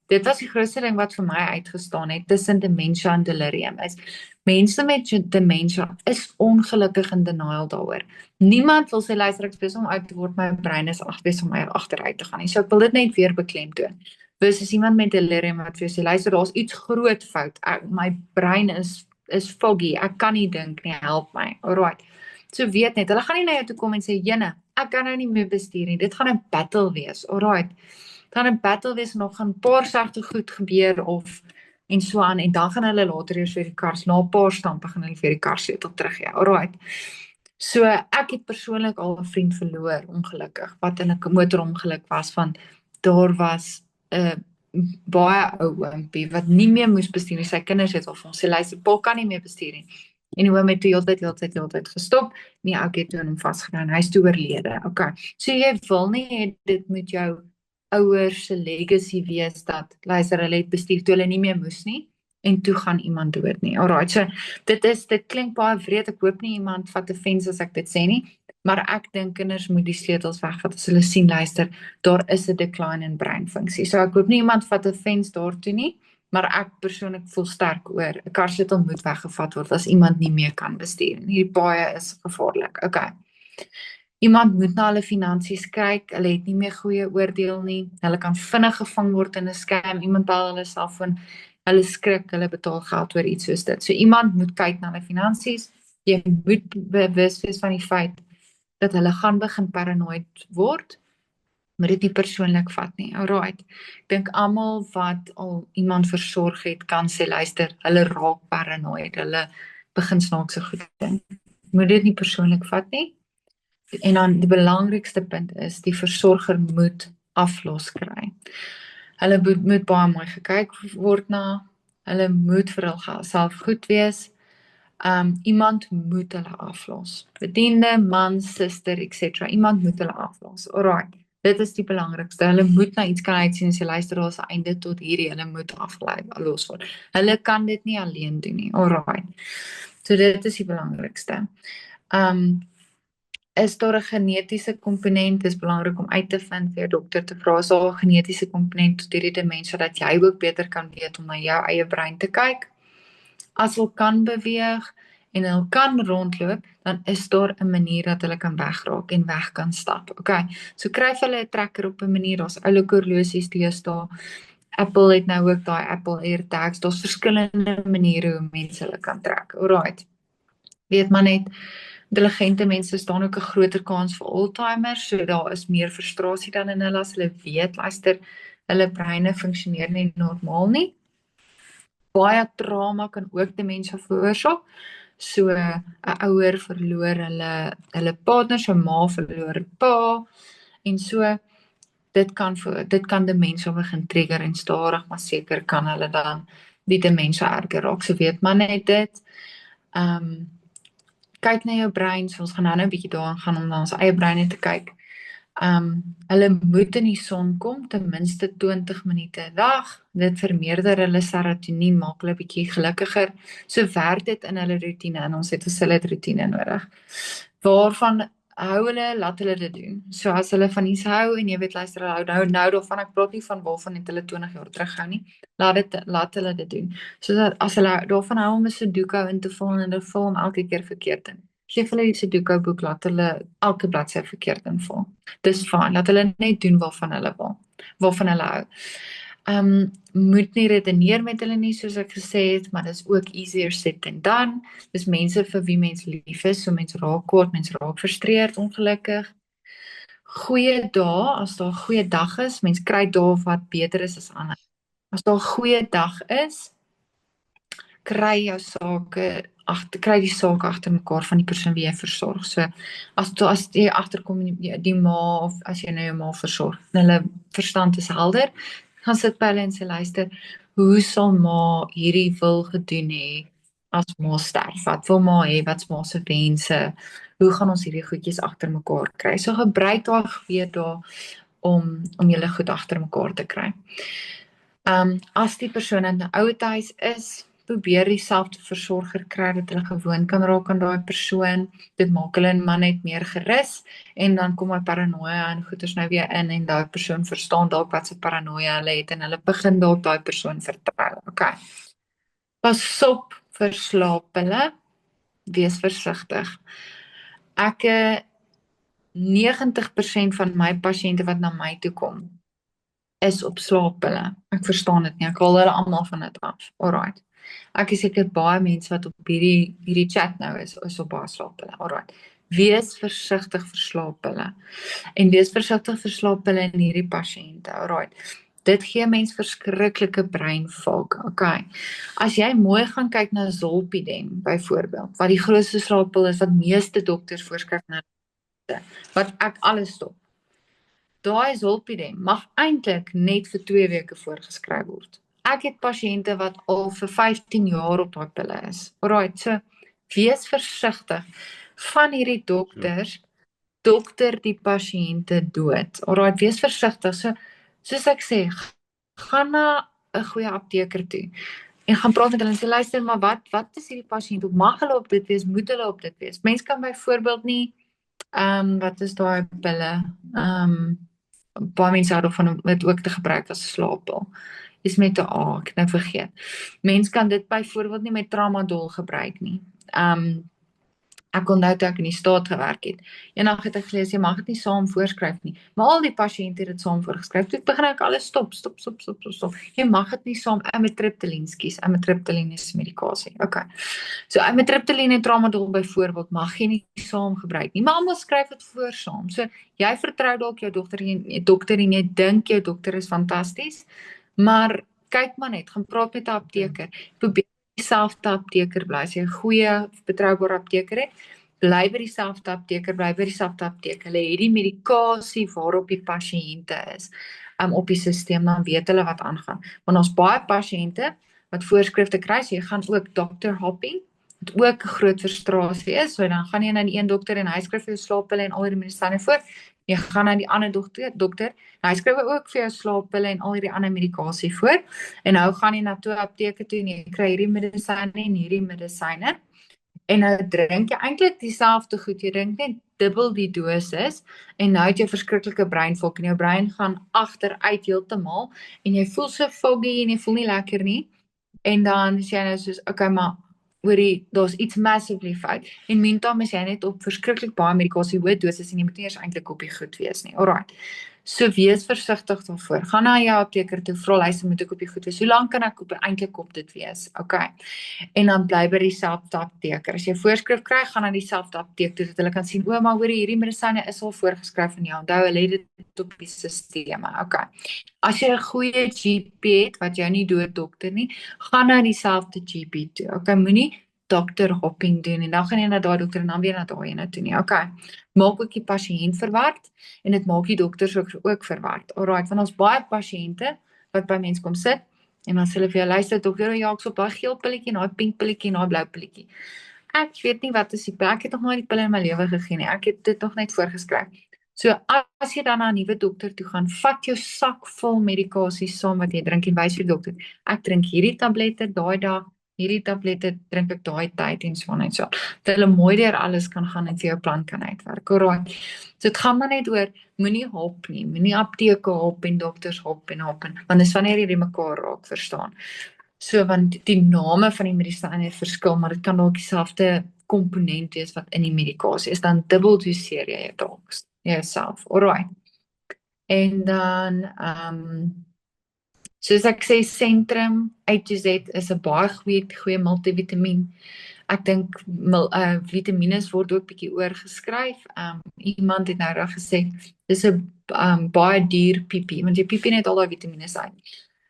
dit was die grootste ding wat vir my uitgestaan het, tussen demensie en delirium, is mense met demensie is ongelukkig in denial daaroor. Niemand wil sê, luister, ek besig om uit te word, my brein is besig om my agteruit te gaan. So ek wil dit net weer beklemtoon. Versus iemand met delirium wat vir jou sê, luister, daar's iets groot fout, my brein is foggy, ek kan nie dink nie, help my, alright. So weet net, hulle gaan nie na jou toe kom en sê, jene, ek kan nou nie meer bestuur nie, dit gaan 'n battle wees, alright. Dit gaan 'n battle wees en nog gaan 'n paar sagte goed gebeur en so aan, en dan gaan hulle later eers vir die kar, na 'n paar stampe gaan hulle vir die karsleutel teruggee, alright. So ek het persoonlik al 'n vriend verloor, ongelukkig, wat in 'n motorongeluk was, van daar was 'n baie ou oompie wat nie meer moes bestuur nie, sy kinders het al vir hom sê, luister, pa kan nie meer bestuur nie. En die oom het toe heeltyd gestop, nie ou het toe hom vasgedaan, hy is toe oorlede, okay. So jy wil nie, dit moet jou ouers se legacy wees, dat, luister, hulle het bestuur toe hulle nie meer moes nie, en toe gaan iemand dood nie, alright, so, dit klink baie wreed, ek hoop nie iemand vat offense as ek dit sê nie, maar ek dink kinders moet die sleutels wegvat, as hulle sien, luister, daar is 'n decline in breinfunksie, so ek hoop nie iemand vat offense daartoe nie, maar ek persoonlik voel sterk oor, 'n karsleutel moet weggevat word, as iemand nie meer kan bestuur, en hierdie baie is gevaarlik, okay. Iemand moet na hulle finansies kyk, hulle het nie meer goeie oordeel nie, hulle kan vinnig gevang word in 'n scam, iemand bel hulle selfoon, hulle skrik, hulle betaal geld oor iets soos dit, so iemand moet kyk na hulle finansies, jy moet bewus wees van die feit, dat hulle gaan begin paranoid word, maar dit nie persoonlik vat nie, alright. Ek dink almal wat al iemand versorg het, kan sê, luister, hulle raak paranoid, hulle begin snaakse goed dink. Moet dit nie persoonlik vat nie. En dan die belangrikste punt is, die versorger moet aflos kry. Hulle moet baie mooi gekyk word na, hulle moet vir hulle self goed wees, iemand moet hulle aflos. Bediende, man, suster, etc. Iemand moet hulle aflos. Alright, dit is die belangrikste. Hulle moet na iets kan uitsien en sê, luister, daar is 'n einde tot hierdie, hulle moet aflos word. Hulle kan dit nie alleen doen nie. Alright. So dit is die belangrikste. Is daar 'n genetiese komponent? Dit is belangrik om uit te vind vir jou dokter te vra, is daar 'n genetiese komponent tot hierdie demensie, dat jy ook beter kan weet om na jou eie brein te kyk. As hulle kan beweeg en hulle kan rondloop, dan is daar 'n manier dat hulle kan wegraak en weg kan stap. Okay, so kry hulle 'n trekker op 'n manier, daar's oulike horlosies deesdae. Apple het nou ook daai Apple AirTags, daar's verskillende maniere hoe mense hulle kan trek. Alright. Weet maar net, intelligente mense staan ook 'n groter kans vir Alzheimer, so daar is meer frustrasie dan in hulle as hulle weet, luister, hulle breine funksioneer nie normaal nie. Baie trauma kan ook demensie veroorsaak. So 'n ouer verloor hulle partner, so ma verloor 'n pa en so dit kan demensie begin trigger en stadig maar seker kan hulle dan die demensie erger raak. So weet maar net dit. Kyk na jou brein, so ons gaan nou 'n bietjie daaraan gaan om na ons eie breine te kyk. Hulle moet in die son kom ten minste 20 minute 'n dag. Dit vermeerder hulle serotonien, maak hulle bietjie gelukkiger. So werk dit in hulle roetine en ons het hulle roetine nodig. Waarvan hou hulle, laat hulle dit doen. So as hulle van iets hou en jy weet luister, hou nou daarvan, ek praat nie van waarvan het hulle 20 jaar terug gehou nie. Laat hulle dit doen. So dat as hulle daarvan hou om 'n Sudoku in te vul en hulle vul hom elke keer verkeerd in. Geef hulle die Sudoku boek, laat hulle elke bladsy verkeerd invul. Dis fyn, laat hulle net doen waarvan hulle wil, waarvan hulle hou. Moet nie redeneer met hulle nie, soos ek gesê het, maar dis ook easier said than done. Dis mense vir wie mens lief is, so mens raak kwaad, mens raak frustreerd, ongelukkig. Goeie dae, as daar 'n goeie dag is, mens kry dae wat beter is as ander. As daar 'n goeie dag is, kry die sake agter mekaar van die persoon wie jy versorg. So as jy agterkom die ma of as jy nou jou ma versorg, hulle verstand is helder, gaan sit by hulle en sê luister, hoe sal ma hierdie wil gedoen hê as ma sterf? Wat wil ma hê? Wat's ma se wense? Hoe gaan ons hierdie goedjies agter mekaar kry? So gebruik daai goeie dae om julle goed agter mekaar te kry. As die persoon in 'n ouer huis is, probeer dieselfde versorger kry dat hulle gewoon kan raak aan daai persoon. Dit maak hulle man net meer gerus en dan kom hy paranoia en goeters nou weer in en daai persoon verstaan dalk wat se paranoia hulle het en hulle begin dalk daai persoon vertrou. Okay. Pas op vir slaappille. Wees versigtig. 90% van my pasiënte wat na my toe kom is op slaappille. Ek verstaan dit nie. Ek haal hulle almal van dit af. Alright. Ek is seker baie mense wat op hierdie chat nou is op baie slaappille. Alright. Wees versigtig vir slaappille. En wees versigtig vir slaappille in hierdie pasiënte. Alright. Dit gee mens verskriklike breinfog. Okay. As jy mooi gaan kyk na Zolpidem byvoorbeeld, wat die grootste slaappil is wat meeste dokters voorskryf na wat ek alles stop. Daai Zolpidem mag eintlik net vir 2 weke voorgeskryf word. Ek het pasiënte wat al vir 15 jaar op daai pille is. Alright, so wees versigtig. Van hierdie dokters dokter die pasiënte dood. Alright, wees versigtig. So soos ek sê, gaan na 'n goeie apteker toe en gaan praat met hulle en sê luister, maar wat is hierdie pasiënt op? Mag hulle op dit wees? Moet hulle op dit wees? Mens kan byvoorbeeld nie wat is daai pille? Baie mense hou daarvan om dit ook te gebruik as 'n slaappil. Is met 'n A, ek het nou vergeet. Mens kan dit byvoorbeeld nie met tramadol gebruik nie. Ek onthou toe ek in die staat gewerk het. Eendag het ek gelees, jy mag dit nie saam voorskryf nie. Maar al die pasiënte het dit saam voorgeskryf. Toe begin ek alles stop. Jy mag dit nie saam, amitriptyline, amitriptyline is medikasie. Okay. So amitriptyline en tramadol byvoorbeeld mag jy nie saam gebruik nie. Maar almal skryf dit voor saam. So jy vertrou dalk jou dokter en jy dink jou dokter is fantasties, maar kyk maar net, gaan praat met 'n apteker. Probeer dieselfde apteker bly. As jy 'n goeie, betroubare apteker het, bly by dieselfde apteker, Hulle het die medikasie waarop die pasiënte is, op die sisteem, dan weet hulle wat aangaan. Want ons baie pasiënte wat voorskrifte kry, so jy gaan ook doctor hopping, wat ook 'n groot frustrasie is, so dan gaan jy na die een dokter en hy skryf vir jou slaappille en al die medisyne voor. Jy gaan na die ander dokter, hy skryf ook vir jou slaappille en al hierdie ander medikasie voor, en nou gaan jy na 2 apteke toe en jy kry hierdie medisyne en hierdie medisyne, en nou drink jy eintlik dieselfde goed, jy drink net dubbel die dosis, en nou het jy verskriklike breinfog, en jou brein gaan agteruit heeltemal, en jy voel so foggy, en jy voel nie lekker nie, en dan is jy nou soos, okay, maar hoorie, daar's iets massively fout. En meantime is jy net op verskriklik baie medikasie, hoë dosis en jy moet nie eers eintlik op die goed wees nie. Alright. So wees versigtig daarvoor. Gaan na jou apteker toe, vra luister, moet ek op die goed wees? Hoe lank kan ek eintlik op dit wees? Okay. En dan bly by dieselfde apteker. As jy voorskrif kry, gaan na dieselfde apteek toe, dat hulle kan sien, maar hoor hierdie medisyne is al voorgeskryf van jou. Onthou, hulle het dit op die sisteme. Okay. As jy 'n goeie GP het, wat jou nie dood dokter nie, gaan na dieselfde GP toe. Okay, moenie dokter hopping doen en dan gaan jy na daai dokter en dan weer na daai ene toe nie. Okay. Maak ook die pasiënt verward en dit maak die dokters ook verward. Alright, want ons baie pasiënte wat by mense kom sit en dan sê hulle vir jou luister dokter, ja, ek sop daai geel pilletjie, daai pink pilletjie, daai blou pilletjie. Ek weet nie wat is die pil, ek het nog nooit die pille in my lewe gegee nie. Ek het dit nog net voorgeskryf. So as jy dan na 'n nuwe dokter toe gaan, vat jou sak vol medikasie saam wat jy drink en wys vir die dokter. Ek drink hierdie tablette daai dag, hierdie tablette drink ek daai tyd en so en so. Dat hulle mooi deur alles kan gaan en vir jou plan kan uitwerk. Alright. So dit gaan maar net oor moenie hop nie, moenie apteke hop en dokters hop en want dis wanneer jy mekaar raak, verstaan. So want die name van die medisyne verskil, maar dit kan dalk dieselfde komponent wees wat in die medikasie is, dan dubbel doseer jy jou dalk jouself. Alright. En dan soos ek sê, Centrum A-Z is 'n baie goeie multivitamiin. Ek dink vitamines word ook bietjie oorgeskryf. Iemand het nou reg gesê, dis 'n baie duur piepie, want jy piepie net al daai vitamines uit.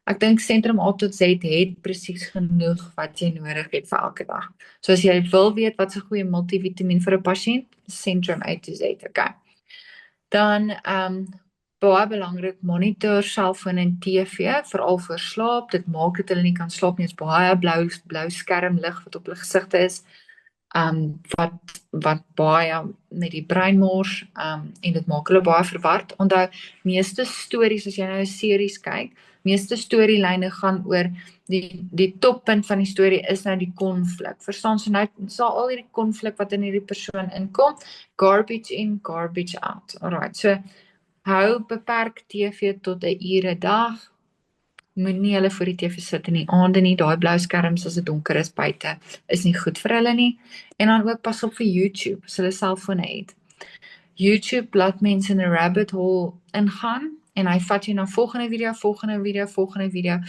Ek dink Centrum A-Z het presies genoeg wat jy nodig het vir elke dag. So as jy wil weet wat 'n goeie multivitamiin vir 'n pasiënt, Centrum A-Z, okay. Dan baie belangrik, monitor selfoon en TV, veral vir slaap. Dit maak dat hulle nie kan slaap nie. Dit is baie blou skermlig wat op hulle gesigte is. Wat baie met die brein mors en dit maak hulle baie verward. Onthou, meeste stories as jy nou 'n series kyk, meeste storielyne gaan oor die toppunt van die storie is nou die konflik. Verstaan, so nou sal al hierdie konflik wat in hierdie persoon inkom, garbage in, garbage out. Alright, so hou beperk TV tot 'n uur 'n dag. Moenie hulle voor die TV sit in die aande nie. Daai blou skerms as dit donker is buite is nie goed vir hulle nie. En dan ook pas op vir YouTube as hulle selfone het. YouTube laat mense in 'n rabbit hole ingaan en hy vat jou na volgende video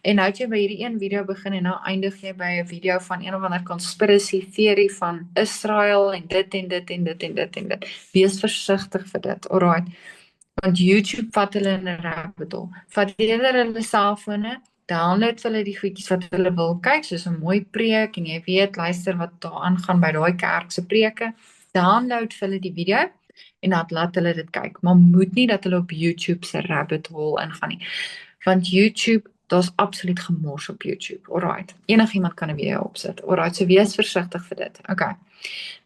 en nou het jy by hierdie een video begin en nou eindig jy by 'n video van een of ander conspiracy theory van Israel en dit. Wees versigtig vir dit. Alright. Want YouTube vat hulle in 'n rabbit hole. Vat eerder hulle selfone, download vir hulle die goedjies wat hulle wil kyk, soos 'n mooi preek en jy weet, luister wat daar aangaan by daai kerk se preke. Download vir hulle die video en dan laat hulle dit kyk. Maar moet nie dat hulle op YouTube se rabbit hole ingaan nie. Want YouTube, daar's absoluut gemors op YouTube. Alright. Enigiemand kan 'n video opsit. Alright, so wees versigtig vir dit. Okay.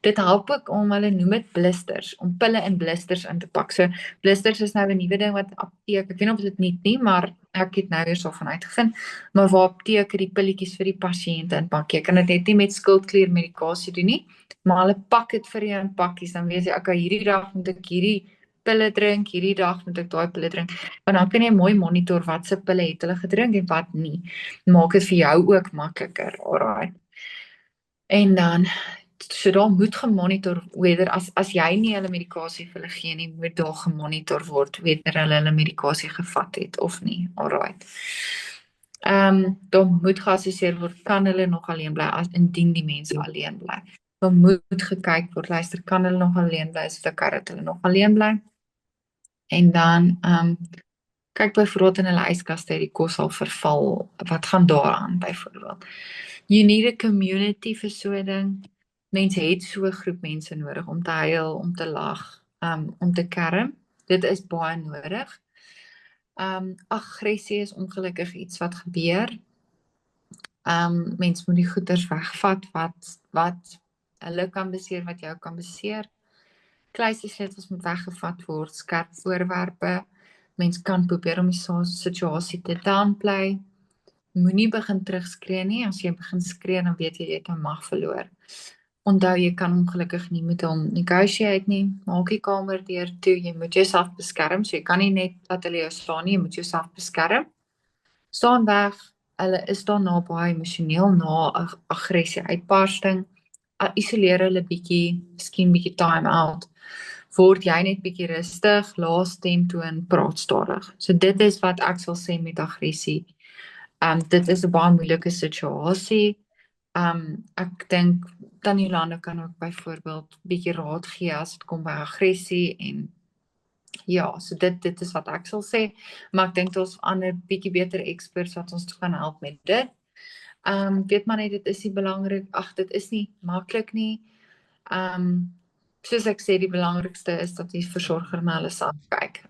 Dit help ook om, hulle noem dit blisters, om pille in blisters in te pak. So blisters is nou 'n nuwe ding wat apteek, ek weet nie of dit nuut nie, maar ek het nou eers daarvan uitgevind, maar waar apteek die pilletjies vir die pasiënte inpak. Jy kan dit net nie met skildklier medikasie doen nie, maar hulle pak dit vir jou in pakkies, dan weet jy, okay, hierdie dag moet ek hierdie pille drink, hierdie dag moet ek daai pille drink, want dan kan jy mooi monitor wat se pille het hulle gedrink en wat nie. Maak dit vir jou ook makliker, alright. En dan so daar moet gemonitor whether as jy nie hulle medikasie vir hulle gee nie, moet daar gemonitor word whether hulle medikasie gevat het of nie. Alright. Daar moet geassesseer word, kan hulle nog alleen bly as indien die mense alleen bly. Daar moet gekyk word, luister, kan hulle nog alleen bly, is dit okay dat hulle nog alleen bly? En dan kyk byvoorbeeld in hulle yskaste, die kos al verval, wat gaan daaraan byvoorbeeld? You need a community vir so 'n ding. Mense het so 'n groep mense nodig om te huil, om te lag, om te kerm. Dit is baie nodig. Aggressie is ongelukkig iets wat gebeur. Mense moet die goeders wegvat wat hulle kan beseer, wat jou kan beseer. Kluisesleutels moet weggevat word, skerp voorwerpe. Mense kan probeer om die situasie te downplay. Moenie begin terugskree nie. As jy begin skree, dan weet jy het jou mag verloor. Onthou, jy kan ongelukkig nie met hom negotiate nie. Maak die kamer deur toe. Jy moet jouself beskerm. So jy kan nie net laat hulle jou slaan nie. Jy moet jouself beskerm. Staan weg. Hulle is daarna baie emosioneel na 'n aggressie uitbarsting. Isoleer hulle bietjie, miskien bietjie time out. word jy net bietjie rustig, lae stemtoon, praat stadig. So dit is wat ek sal sê met aggressie. Dit is 'n baie moeilike situasie. Ek dink Tannie Jolanda kan ook byvoorbeeld bietjie raad gee as dit kom by aggressie en ja, so dit is wat ek sal sê, maar ek dink ons ander bietjie beter experts wat ons kan help met dit. Weet maar net, dit is nie belangrik, dit is nie maklik nie. Soos ek sê, die belangrikste is dat die versorger na hulle self kyk.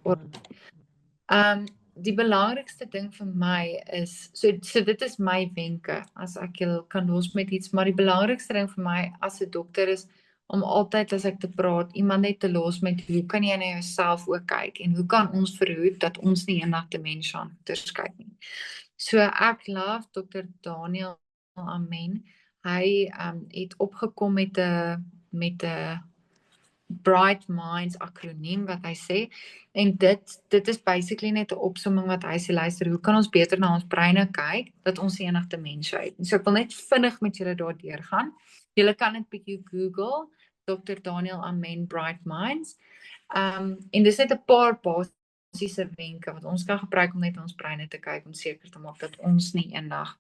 Die belangrikste ding vir my is, so dit is my wenke, as ek julle kan los met iets, maar die belangrikste ding vir my as 'n dokter is, om altyd as ek te praat, iemand net te los met hoe kan jy na jouself ook kyk, en hoe kan ons verhoed dat ons nie eendag demensie aan goeters kyk nie. So ek love Dr. Daniel Amen, hy het opgekom met 'n Bright Minds akroniem wat hy sê, en dit is basically net 'n opsomming wat hy sê, luister, hoe kan ons beter na ons breine kyk, dat ons nie eendag demensie het. En so ek wil net vinnig met julle daardeur gaan. Julle kan dit bietjie Google, Dr. Daniel Amen Bright Minds, en dis net 'n paar basiese wenke wat ons kan gebruik om net ons breine te kyk, om seker te maak dat ons nie eendag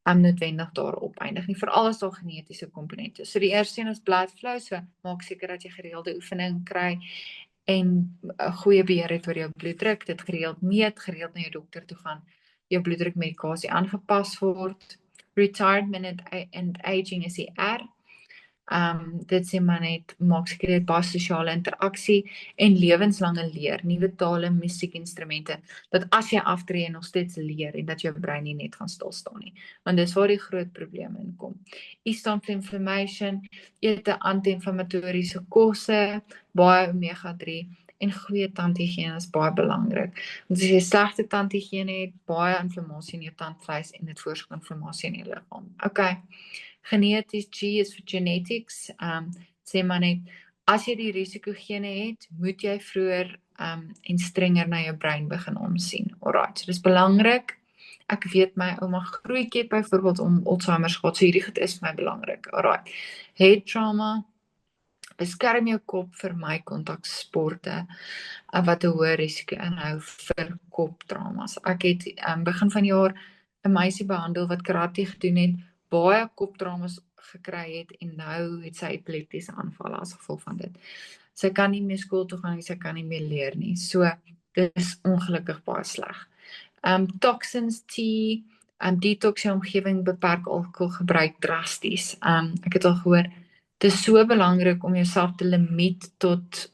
noodwendig daarop eindig nie, veral as daar genetiese komponente. So die eerste een is blood flow, so maak seker dat jy gereelde oefening kry en 'n goeie beheer het oor jou bloeddruk, dit gereeld meet, gereeld na jou dokter toe gaan, jou bloeddrukmedikasie aangepas word. Retirement and aging is die R. Dit sê maar net, maak seker jy het baie sosiale interaksie en lewenslange leer, nuwe tale, musiekinstrumente, dat as jy aftree nog steeds leer en dat jou brein nie net gaan stilstaan nie, want dis waar die groot probleme in kom. Instant inflammation, eet 'n anti-inflammatoriese kosse, baie omega-3 en goeie tandhigiëne is baie belangrik. Want as jy slegte tandhigiëne het, baie inflammasie in jou tandvleis en dit veroorsaak inflammasie in jou liggaam. Okay. Geneties, G is vir genetics, sê maar net, as jy die risikogene het, moet jy vroeër en strenger na jou brein begin omsien. Alright, so dis belangrik. Ek weet my ouma grootjie byvoorbeeld om Alzheimer's gehad, so hierdie goed is vir my belangrik. Alright, head trauma, beskerm jou kop vir my kontaksporte, wat 'n hoë risiko inhou vir koptraumas. Ek het begin van jaar 'n meisie behandel wat karate gedoen het, baie koptraumas gekry het en nou het sy epileptiese aanvalle as gevolg van dit. Sy kan nie meer skool toe gaan nie, sy kan nie meer leer nie. So, dit is ongelukkig baie sleg. Toxins, tea, detox jou omgewing, beperk alkoholgebruik drasties. Ek het al gehoor, dit is so belangrik om jouself te limiet tot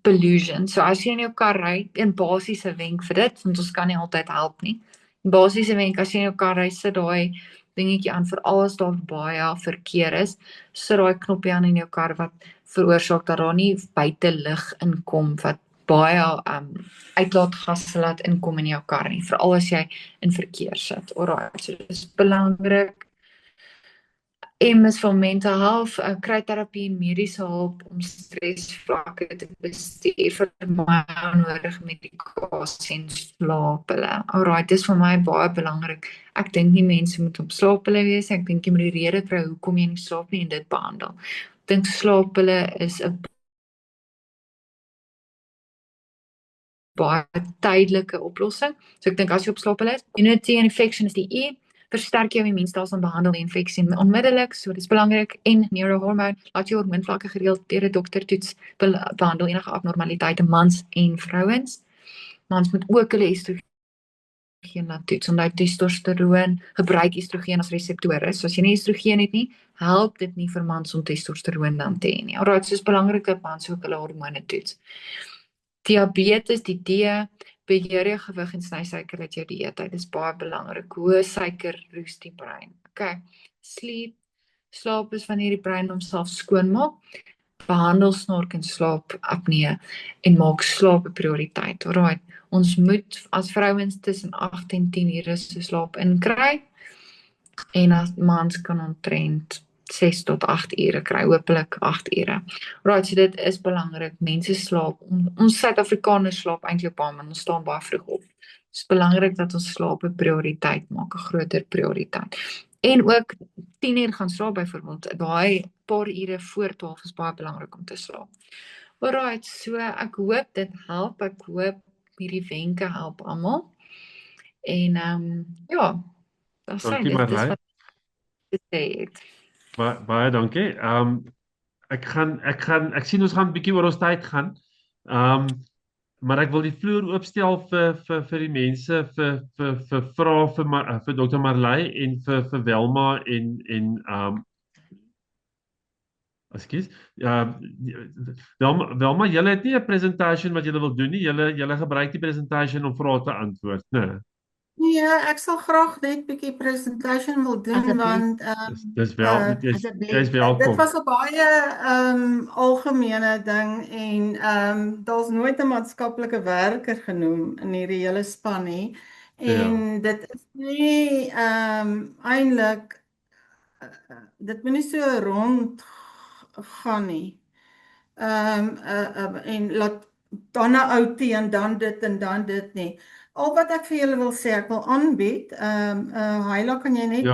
pollution. So as jy in jou kar ry, 'n basiese wenk vir dit, want ons kan nie altyd help nie. 'n Basiese wenk, as jy in jou kar ry, sit daai dingetjie aan, vir alles daar baie verkeer is, sit daai knoppie aan in jou kar wat veroorsaak dat daar nie buite lug inkom, wat baie uitlaatgasse laat inkom in jou kar nie, veral as jy in verkeer sit. Alright, so dit is belangrik. M is vir mental health, kry terapie en mediese hulp om stresvlakke te bestuur, vir my onnodige medikasie en slaappille. Alright, dis vir my baie belangrik. Ek dink nie mense moet op slaappille wees, ek dink jy moet die rede kry hoekom jy nie slaap nie en dit behandel. Ek dink slaappille is 'n baie tydelike oplossing. So ek dink as jy op slaappille is, immunity and infection is die E. Versterk jou immuunstelsel en behandel die infeksie onmiddellik, so dit is belangrik, en neurohormoon, laat jou hormoonvlakke gereeld deur 'n dokter toets, behandel enige abnormaliteite, mans en vrouens. Mans moet ook hulle estrogen laat toets, omdat testosteroon gebruik estrogen as reseptore, so as jy nie estrogen het nie, help dit nie vir mans om testosteroon dan te hê nie. Alright, so is belangrik dat mans ook hulle hormone toets. Diabetes, die D, beheer jou gewig en snysuiker uit jou dieet uit, dis baie belangrik. Hoë suiker roes die brein. Okay, slaap is wanneer die brein homself skoonmaak, behandel snork en slaap apnee en maak slaap 'n prioriteit. Alright, ons moet as vrouens tussen 8 en 10 ure se slaap inkry, en as mans kan omtrent 6 tot 8 ure kry, hopelik 8 ure. Right, so dit is belangrik, mense slaap, ons Suid-Afrikaners slaap eintlik baie, maar ons staan baie vroeg op. Dit is belangrik dat ons slaap 'n prioriteit maak, 'n groter prioriteit. En ook 10 uur gaan slaap byvoorbeeld, daai paar ure voor 12 is baie belangrik om te slaap. Alright, so ek hoop dit help. Ek hoop hierdie wenke help almal. En ja, dan sê Dankie dit is Marley. wat ek gesê het. Baie dankie. Ek sien ons gaan 'n bietjie oor ons tyd gaan. Maar ek wil die vloer oopstel vir die mense vir vrae vir Dr. Marley en vir Welma en ekskuus. Welma, julle het nie 'n presentasie wat julle wil doen nie. Julle gebruik die presentasie om vrae te antwoord, né? Nee, ek sal graag net bietjie presentation wil doen want Dis welkom. dit was 'n baie algemene ding en daar's nooit 'n maatskaplike werker genoem in hierdie hele span nie. En dit is nie eintlik dit moet nie so rond gaan nie. En laat dan 'n ou en dan dit en dan dit nie. Al wat ek vir julle wil sê, ek wil aanbied, Hyla, kan jy net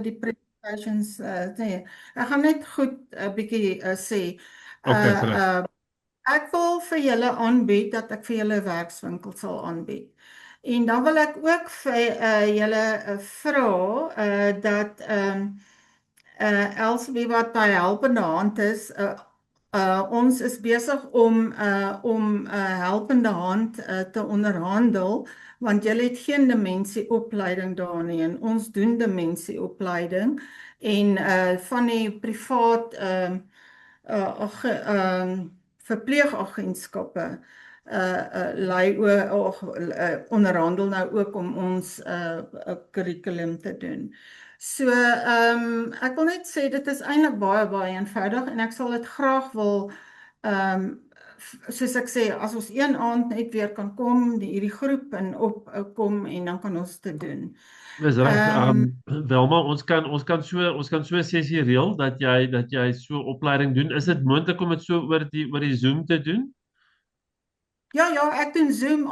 die presentations sê. Ek gaan net goed 'n bietjie sê. Ek wil vir julle aanbied dat ek vir julle 'n werkswinkel sal aanbied. En dan wil ek ook vir julle vra dat Elsbie wat by helpende hand is, ons is besig om helpende hand te onderhandel, want julle het geen dimensieopleiding daar nie en ons doen dimensieopleiding en van die privaat verpleegagentskappe onderhandel nou ook om ons curriculum te doen. So, ek wil net sê, dit is eintlik baie eenvoudig en ek sal dit graag wil, soos ek sê, as ons een aand net weer kan kom, hierdie groep en opkom en dan kan ons dit doen. Dis reg. Welma, ons kan so 'n sessie reël dat jy so opleiding doen. Is dit moontlik om dit so oor die Zoom te doen? Ja, ek doen Zoom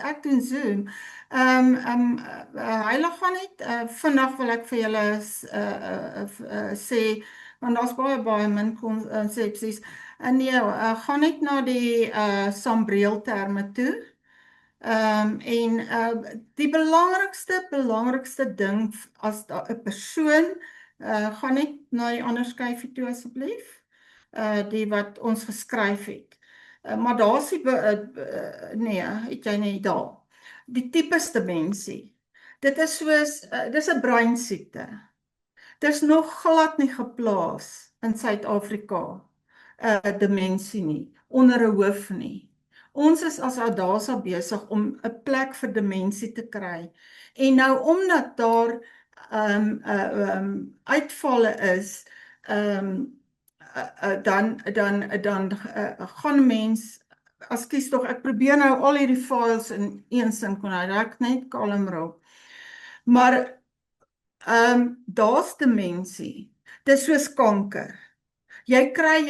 ek doen Zoom. Hyla gaan net, vandag wil ek vir julle sê, want daar's baie min konsepsies. Nee, gaan net na die Sambreel terme toe. Die belangrikste ding as 'n persoon, gaan net na die ander skyfie toe asseblief, die wat ons geskryf het. Maar daar's nee, het jy nie daar. Die tipes dimensie. Dit is soos, dis 'n breinsiekte. Dis nog glad nie geplaas in Suid-Afrika, dimensie nie, onder 'n hoof nie. Ons is as Adasa besig om 'n plek vir dimensie te kry. En nou omdat daar uitvalle is, dan gaan mens, ekskuus tog, ek probeer nou al hierdie files in een sin kon hou, ek net kalm raak. Maar daar's dimensie. Dis soos kanker. Jy kry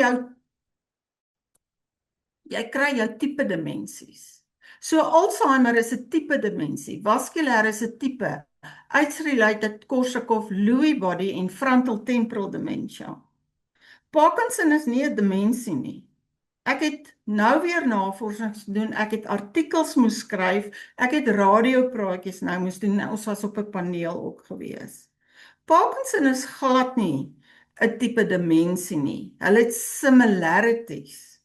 jou tipe dimensies. So Alzheimer is 'n tipe dimensie, vaskulêr is 'n tipe, AIDS-related Korsakoff, Lewy body en frontal temporal dementia. Parkinson is nie 'n dimensie nie. Ek het nou weer navorsing gedoen, ek het artikels moes skryf, ek het radiopraatjies nou moes doen, ons was op 'n paneel ook gewees. Parkinson is glad nie 'n tipe dimensie nie. Hulle het similarities.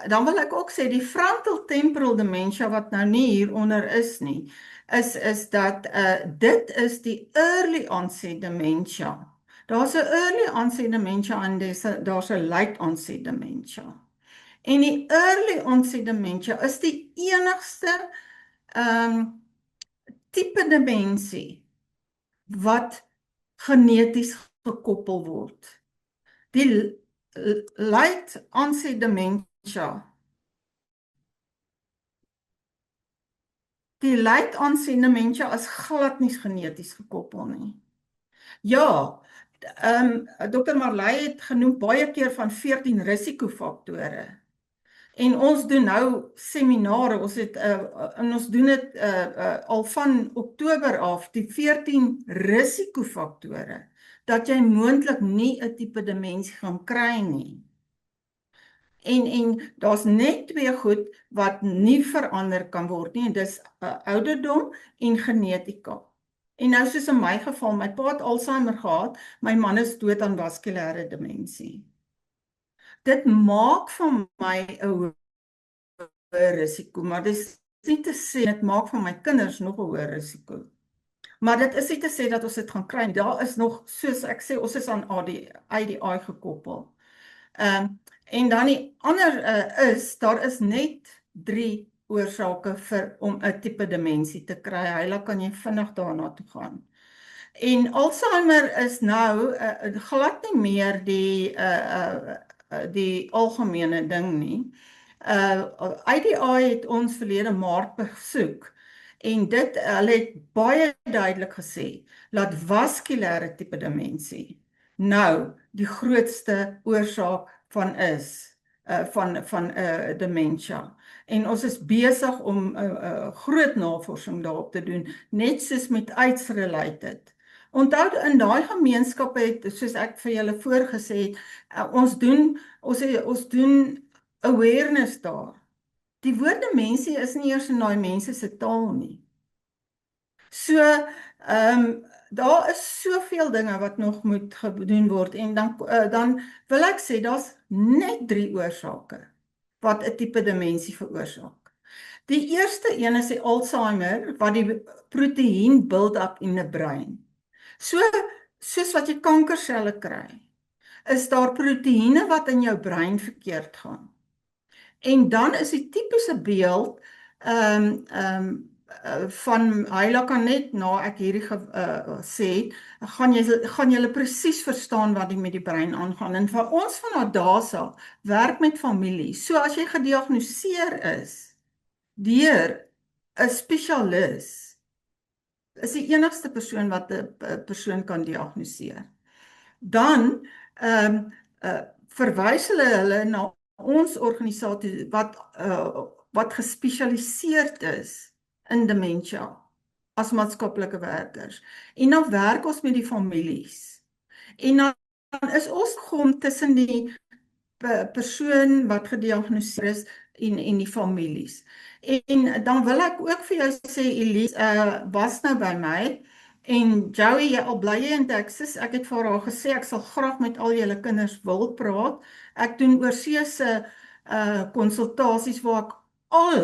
Dan wil ek ook sê, die frontal temporal dementia wat nou nie hieronder is nie, is dat dit is die early onset dementia. Daar's 'n early onset dementia en daar's 'n late onset dementia. En die early onset dementia is die enigste tipe demensie wat geneties gekoppel word. Die late onset dementia. Die late onset dementia is glad nie geneties gekoppel nie. Ja, Dr. Marley het genoem baie keer van 14 risikofaktore. En ons doen nou seminare, ons doen dit al van Oktober af, die 14 risikofaktore, dat jy moontlik nie 'n tipe demensie gaan kry nie. En daar's net twee goed wat nie verander kan word nie, en dis ouderdom en genetika. En nou soos in my geval, my pa het Alzheimer gehad, my man is dood aan vaskulêre demensie. Dit maak van my 'n hoë risiko, maar dis nie te sê, dit maak van my kinders nog 'n hoë risiko. Maar dit is nie te sê dat ons dit gaan kry. Daar is nog, soos ek sê, ons is aan ADI gekoppel. En dan die ander daar is net 3 oorsake om 'n tipe demensie te kry. Heila kan jy vinnig daarna toe gaan. En Alzheimer is nou glad nie meer die algemene ding nie. ADI het ons verlede Maart besoek en hulle het baie duidelik gesê dat vaskulêre tipe demensie nou die grootste oorsaak van is van dementia. En ons is besig om groot navorsing daarop te doen, net soos met AIDS-related. Onthou, in daai gemeenskappe het, soos ek vir julle voorgesê het, ons doen awareness daar. Die woord demensie is nie eers in daai mense se taal nie. So, daar is soveel dinge wat nog moet gedoen word, en dan wil ek sê, daar's net 3 oorsake wat 'n tipe demensie veroorsaak. Die eerste een is die Alzheimer, wat die proteïen build-up in 'n brein. Soos wat jy kankerselle kry, is daar proteïene wat in jou brein verkeerd gaan. En dan is die tipiese beeld van Heila kan net na ek hierdie sê, gaan julle presies verstaan wat met die brein aangaan. En vir ons van Adasa werk met familie. So as jy gediagnoseer is deur 'n spesialis, is die enigste persoon wat 'n persoon kan diagnoseer. Dan verwys hulle na ons organisasie wat gespesialiseerd is in dementia as maatskaplike werkers. En dan werk ons met die families. En dan is ons gom tussen die persoon wat gediagnoseer is en die families. En dan wil ek ook vir jou sê, Elise was nou by my, en Joey, jy al bly jy in Texas, ek het vir haar gesê, ek sal graag met al julle kinders wil praat. Ek doen oorseese konsultasies waar ek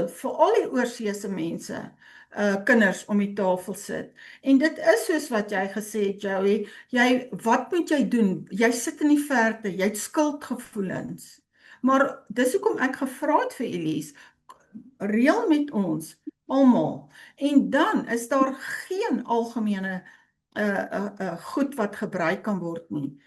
vir al die oorseese mense, kinders om die tafel sit. En dit is soos wat jy gesê het, Joey, wat moet jy doen? Jy sit in die verte, jy het skuldgevoelens. Maar dis hoekom ek gevra het vir Elise, reël met ons, almal. En dan is daar geen algemene goed wat gebruik kan word nie.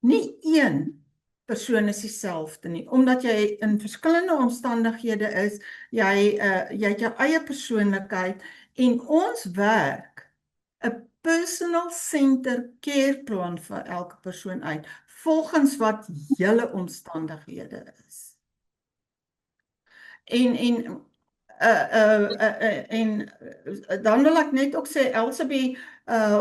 Nie een persoon is dieselfde nie, omdat jy in verskillende omstandighede is, jy het jou eie persoonlikheid, en ons werk 'n personal center care plan vir elke persoon uit, volgens wat julle omstandighede is. En dan wil ek net ook sê, Elsabie,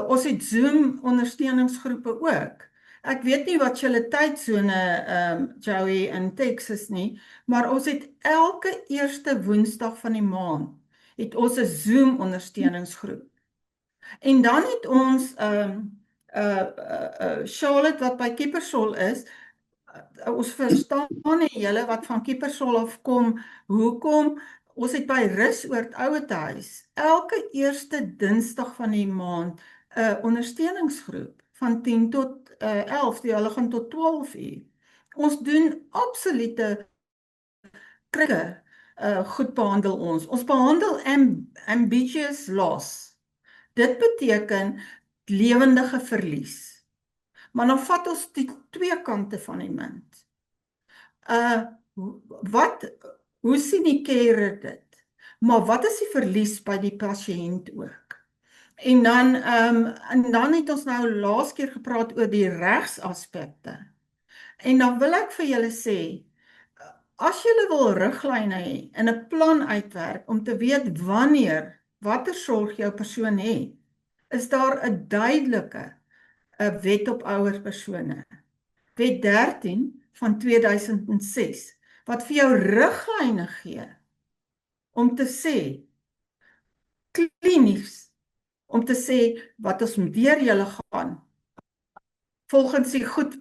ons het Zoom ondersteuningsgroepe ook. Ek weet nie wat julle tydsone, Joey, in Texas nie, maar ons het elke eerste Woensdag van die maand, het ons 'n Zoom ondersteuningsgroep. En dan het ons Charlotte wat by Kiepersol is, ons verstaan nie julle wat van Kiepersol afkom, hoekom, ons het by Rusoord Ouetehuis, elke eerste Dinsdag van die maand, ondersteuningsgroep, van 10 tot 11, hulle gaan tot 12 uur. Ons doen absolute krikke goed behandel ons. Ons behandel ambiguous loss. Dit beteken lewendige verlies. Maar dan vat ons die twee kante van die munt. Hoe sien die carer dit? Maar wat is die verlies by die pasiënt ook? En dan het ons nou laas keer gepraat oor die regsaspekte. En dan wil ek vir julle sê, as julle wil riglyne hê en 'n plan uitwerk om te weet watter sorg jou persoon het, is daar 'n duidelike wet op ouer persone. Wet 13 van 2006 wat vir jou riglyne gee om te sê, klinies, om te sê wat ons moet deur julle gaan, volgens die goed,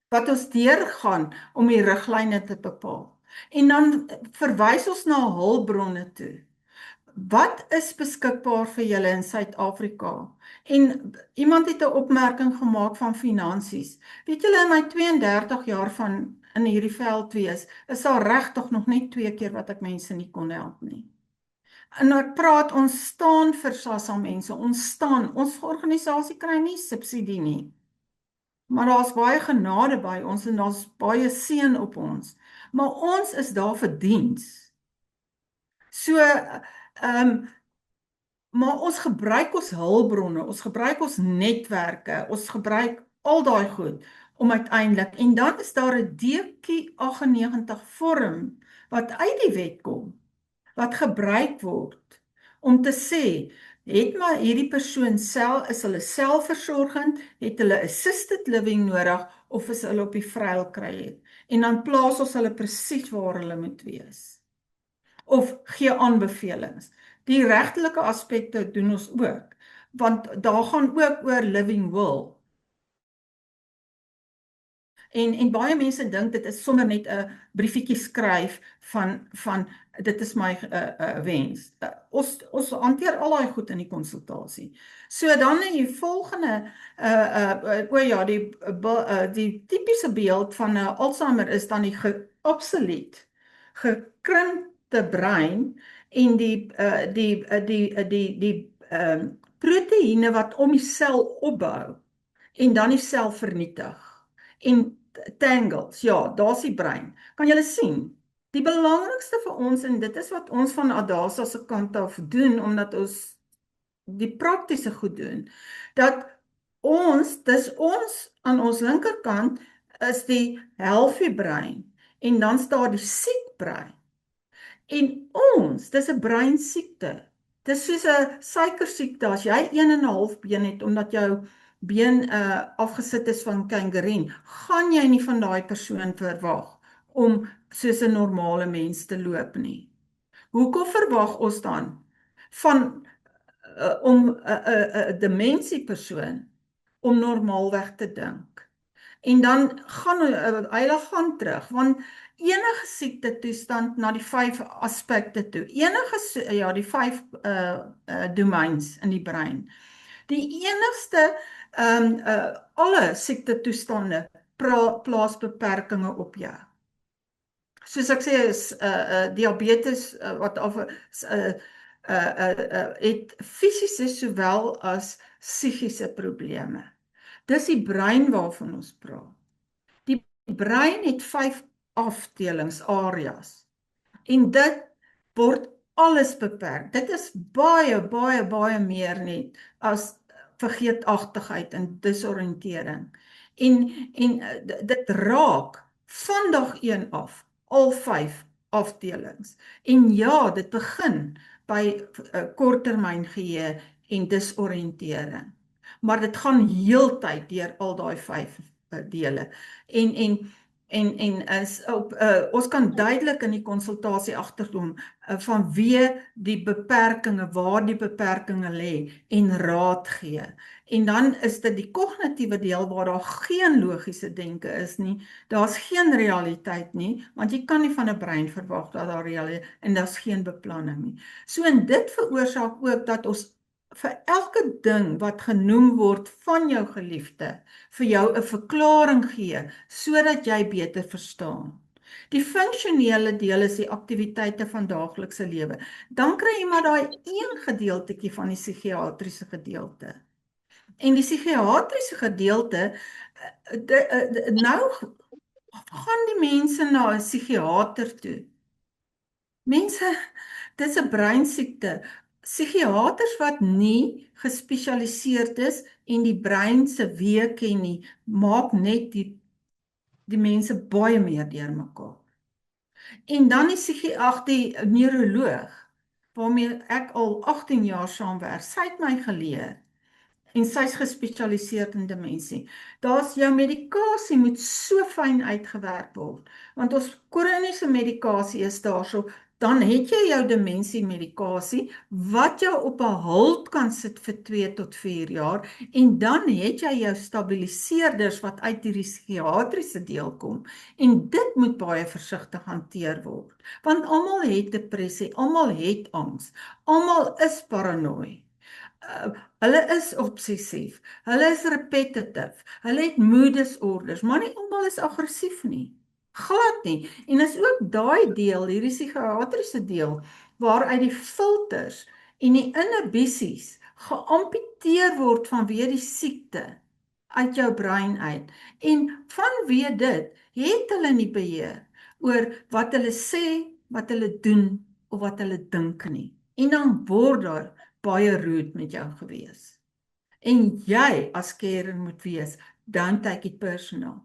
wat ons deurgaan om die riglyne te bepaal. En dan verwys ons na hulpbronne toe. Wat is beskikbaar vir julle in Suid-Afrika? En iemand het 'n opmerking gemaak van finansies. Weet julle, in my 32 jaar van in hierdie veld wees, is daar regtig nog net 2 keer wat ek mense nie kon help nie. En ek praat, ons staan vir SASSA mense, ons organisasie kry nie subsidie nie. Maar daar's baie genade by ons en daar's baie seën op ons. Maar ons is daar vir diens. So, maar ons gebruik ons hulpbronne, ons gebruik ons netwerke, ons gebruik al daai goed om uiteindelik, en dan is daar 'n DQ98 vorm wat uit die wet kom, wat gebruik word om te sê, het maar hierdie persoon is hulle selfversorgend, het hulle assisted living nodig, of is hulle op die vryel kry het. En dan plaas ons hulle presies waar hulle moet wees. Of gee aanbevelings. Die regtelike aspekte doen ons ook, want daar gaan ook oor living will. En baie mense dink dit is sommer net 'n briefietjie skryf van dit is my wens. Ons hanteer al daai goed in die konsultasie. So dan in die volgende, die tipiese beeld van 'n Alzheimer is dan die obsolete, gekrimpte brein en die proteïene wat om die sel opbou en dan die sel vernietig. En tangles, ja, daar's die brein. Kan julle sien? Die belangrikste vir ons, en dit is wat ons van Adasa se kant af doen, omdat ons die praktiese goed doen, dat dis ons aan ons linkerkant is die healthy brein, en dan staan die siek brein. En dis 'n breinsiekte. Dis soos 'n suikersiekte, as jy 1,5 been het, omdat jou been afgesit is van kangarien, gaan jy nie van daai persoon verwag om soos 'n normale mens te loop nie. Hoekom verwag ons dan van om 'n demensiepersoon om normaalweg te dink? En dan gaan terug, want enige siekte toestand na die 5 aspekte toe, die 5 domeins in die brein. Die enigste, alle siekte toestande plaas beperkinge op jou. Soos ek sê, is diabetes het fisiese sowel as psigiese probleme. Dis die brein waarvan ons praat. Die brein het 5 afdelings, areas. En dit word alles beperk. Dit is baie meer net as vergeetachtigheid en disoriëntering. En dit raak van dag 1 af, al 5 afdelings. En ja, dit begin by korttermyn geheue en disoriëntering. Maar dit gaan heeltyd deur al daai 5 dele. Ons kan duidelik in die konsultasie agterkom vanweë die beperkinge, waar die beperkinge lê, en raad gee. En dan is dit die kognitiewe deel waar daar geen logiese denke is nie, daar's geen realiteit nie, want jy kan nie van 'n brein verwag dat daar realiteit, en daar's geen beplanning nie. So en dit veroorsaak ook dat ons vir elke ding wat genoem word van jou geliefde, vir jou 'n verklaring gee, sodat jy beter verstaan. Die funksionele deel is die aktiwiteite van daaglikse lewe. Dan kry jy maar daai een gedeeltetjie van die psigiatriese gedeelte. En die psigiatriese gedeelte, nou gaan die mense na 'n psigiater toe. Mense, dit is 'n breinsiekte. Psigiaters wat nie gespesialiseerd is en die brein se weë ken nie, maak net die mense baie meer deurmekaar. En dan die neuroloog, waarmee ek al 18 jaar saamwerk, sy het my geleer, en sy's gespesialiseerd in demensie. Jou medikasie moet so fyn uitgewerk word, want ons kroniese medikasie is daarso, dan het jy jou demensie medikasie, wat jou op 'n hold kan sit vir 2 tot 4 jaar, en dan het jy jou stabiliseerders wat uit die psigiatriese deel kom, en dit moet baie versigtig hanteer word, want almal het depressie, almal het angs, almal is paranoïe. Hulle is obsessief, hulle is repetitive, hulle het mood disorders, maar nie almal is aggressief nie. Glad nie. En is ook daai deel, hierdie psigiatriese deel, waaruit die filters en die inhibisies geamputeer word vanweë die siekte uit jou brein uit. En vanweë dit het hulle nie beheer oor wat hulle sê, wat hulle doen of wat hulle dink nie. En dan word daar baie rude met jou gewees. En jy as carer moet wees, don't take it personal.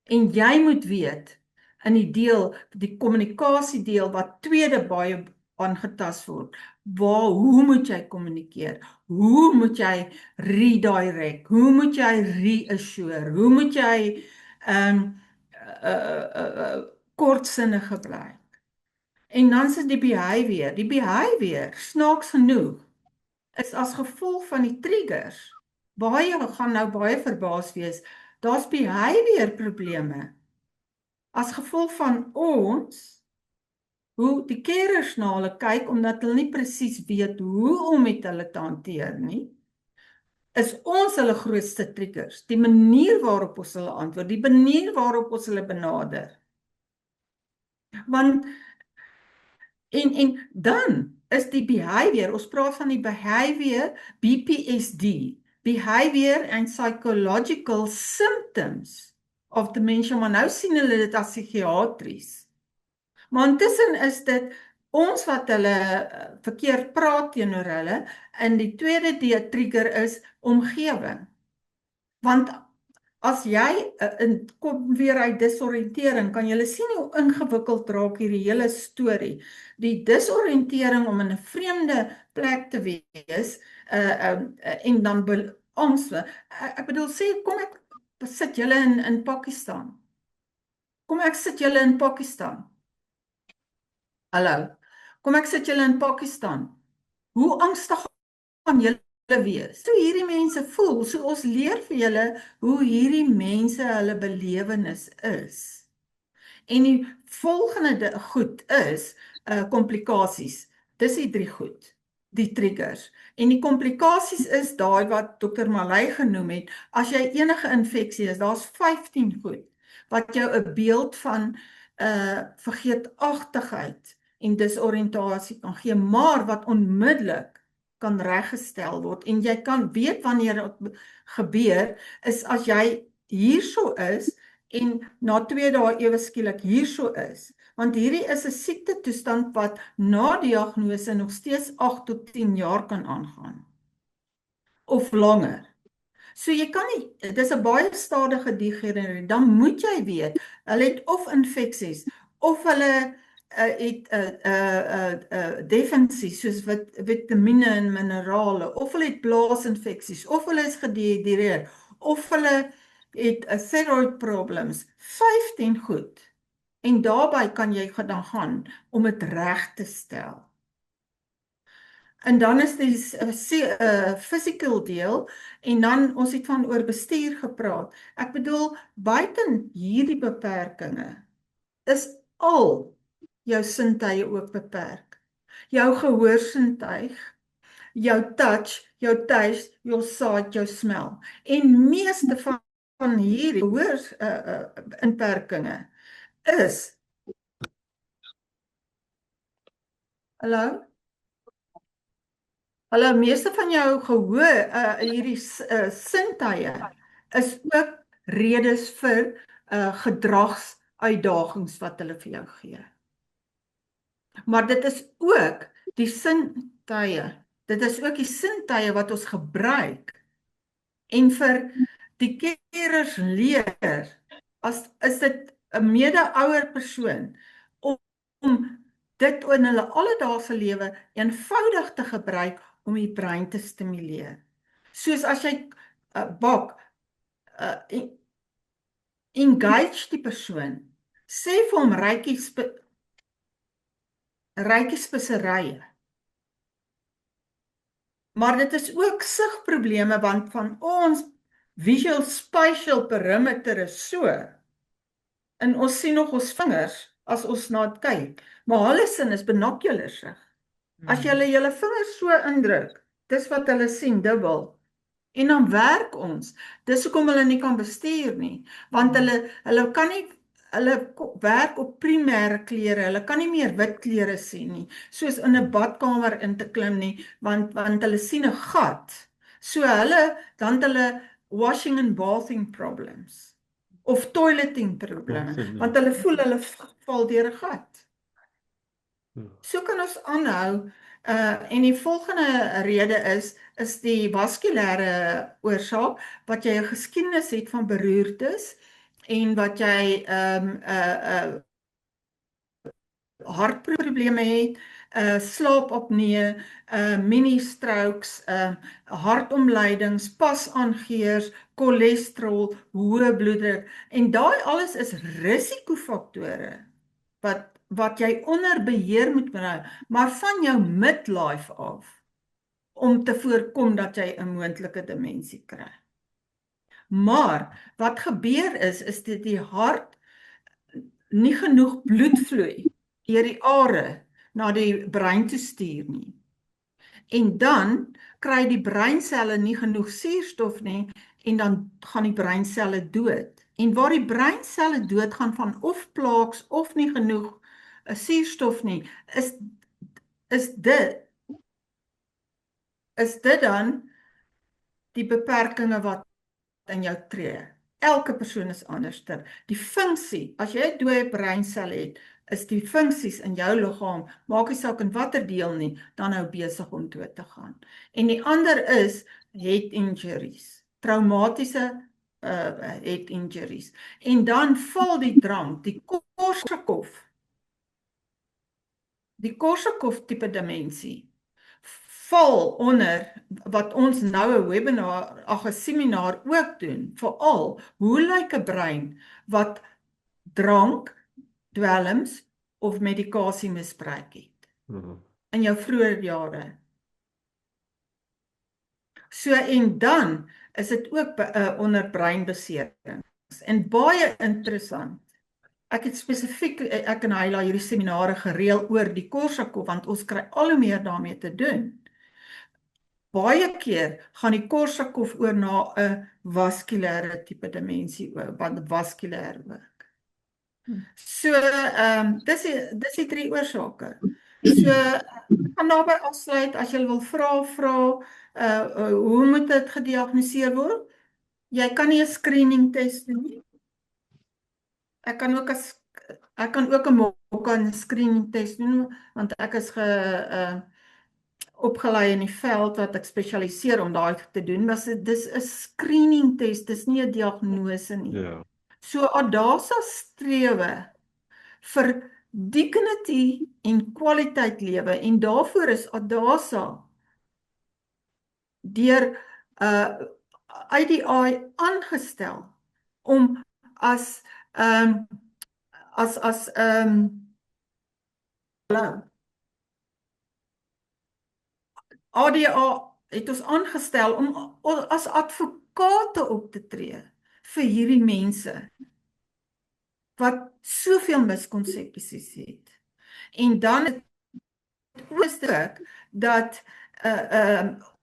En jy moet weet, in die deel, die kommunikasiedeel wat tweede baie aangetast word, hoe moet jy kommunikeer? Hoe moet jy redirect? Hoe moet jy reassure? Hoe moet jy kortsinnig gebruik? En dan is die behavior. Die behavior, snaaks genoeg, is as gevolg van die triggers. Baie gaan nou baie verbaas wees. Daar's behavior probleme. As gevolg van ons, hoe die carers na hulle kyk, omdat hulle nie presies weet hoe om met hulle te hanteer nie, is ons hulle grootste triggers. Die manier waarop ons hulle antwoord, die manier waarop ons hulle benader. Want En dan is die behavior, ons praat van die behavior, BPSD, behavior and psychological symptoms of dementia, maar nou sien hulle dit as psigiatries. Maar intussen is dit ons wat hulle verkeerd praat teenoor hulle, en die tweede trigger is omgewing. Want as jy kom weer uit disoriëntering, kan jy sien hoe ingewikkeld raak hierdie hele storie. Die disoriëntering om in 'n vreemde plek te wees, en dan angs. Ek bedoel, sê, kom ek sit julle in Pakistan. Kom ek sit julle in Pakistan. Hallo. Kom ek sit julle in Pakistan. Hoe angstig gaan julle wees? So hierdie mense voel, so ons leer vir julle hoe hierdie mense hulle belewenis is. En die volgende goed is komplikasies. Dis die 3 goed, die triggers. En die komplikasies is daai wat Dr. Malay genoem het, as jy enige infeksie is, daar's 15 goed, wat jou 'n beeld van vergeetachtigheid en disoriëntasie kan gee, maar wat onmiddellik kan reggestel word, en jy kan weet wanneer dit gebeur, is as jy hierso is, en na 2 dae ewe skielik hierso is, want hierdie is 'n siektetoestand wat na diagnose nog steeds 8 tot 10 jaar kan aangaan, of langer. So jy kan nie, dis 'n baie stadige degenerering, dan moet jy weet, hulle het of infeksies, of hulle het defensies, soos vitamine en minerale, of hulle het blaasinfeksies, of hulle is gedehidreer, of hulle het thyroid problems, 15 goed. En daarbij kan jy dan gaan om dit reg te stel. En dan is die physical deel, en dan ons het van oor bestuur gepraat. Ek bedoel, buiten hierdie beperkings, is al jou sintuie ook beperk. Jou gehoorsintuig, jou touch, jou taste, jou sight, jou smell. En meeste van hierdie inperkings is, hallo, meeste van jou gehoor, hierdie sintuie, is ook redes vir gedragsuitdagings wat hulle vir jou gee. Maar dit is ook die sintuie wat ons gebruik, en vir die carers leer, is dit 'n mede-ouer persoon, om dit in hulle alledaagse lewe eenvoudig te gebruik om die brein te stimuleer. Soos as jy bak, engage die persoon. Sê vir hom rykie speserye. Maar dit is ook sigprobleme want van ons visual spatial perimeter is so. En ons sien nog ons vingers as ons na dit kyk. Maar hulle sin is binocular sig. As jy julle vingers so indruk, dis wat hulle sien dubbel. En dan werk ons. Dis hoekom hulle nie kan bestuur nie, want hulle kan nie werk op primêre kleure. Hulle kan nie meer wit kleure sien nie, soos in 'n badkamer in te klim nie, want hulle sien 'n gat. So dan hulle washing and bathing problems of toileting probleme, want hulle voel hulle val deur 'n gat. So kan ons aanhou. En die volgende rede is die vaskulêre oorsaak, wat jy 'n geskiedenis het van beroertes en wat jy hartprobleme het, slaapapnee, mini-strokes, hartomleidings, pasaangeers, cholesterol, hoë bloeddruk, en daai alles is risikofaktore wat jy onder beheer moet hou, maar van jou midlife af, om te voorkom dat jy 'n moontlike demensie kry. Maar wat gebeur is dit die hart nie genoeg bloedvloei deur die are na die brein toe stuur nie. En dan kry die breinselle nie genoeg suurstof nie en dan gaan die breinselle dood. En waar die breinselle doodgaan van of plaaks of nie genoeg suurstof nie, is dit dan die beperkings wat in jou tree. Elke persoon is anderster. Die funksie, as jy 'n dooie breinsel het, is die funksies in jou liggaam, maak nie saak in watter deel nie, dan nou besig om dood te gaan. En die ander is head injuries, traumatiese head injuries. En dan val die drank, die Korsakoff tipe demensie, val onder wat ons nou 'n webinar, 'n seminar ook doen, veral hoe lyk 'n brein wat drank, dwelms of medikasie misbruik het in jou vroeë jare. So en dan is dit ook onder breinbeserings en baie interessant. Ek het spesifiek, ek en Hyla hierdie seminare gereël oor die Korsakoff, want ons kry al hoe meer daarmee te doen. Baie keer gaan die Korsakoff oor na 'n vaskulêre tipe demensie, want vaskulêr ook. So, dis die 3 oorsake. So, ek gaan daarby afsluit. As jy wil vra, hoe moet dit gediagnoseer word? Jy kan nie 'n screening test doen nie. Ek kan ook 'n MOCA screening test doen, want ek is opgelei in die veld wat ek spesialiseer om daai te doen, maar dis 'n screening test, dis nie 'n diagnose nie. Ja. So ADASA strewe vir dignity en kwaliteit lewe, en daarvoor is ADASA deur IDI aangestel om as ADA het ons aangestel om as advokate op te tree vir hierdie mense wat soveel miskonsepsies het. En dan het ook dat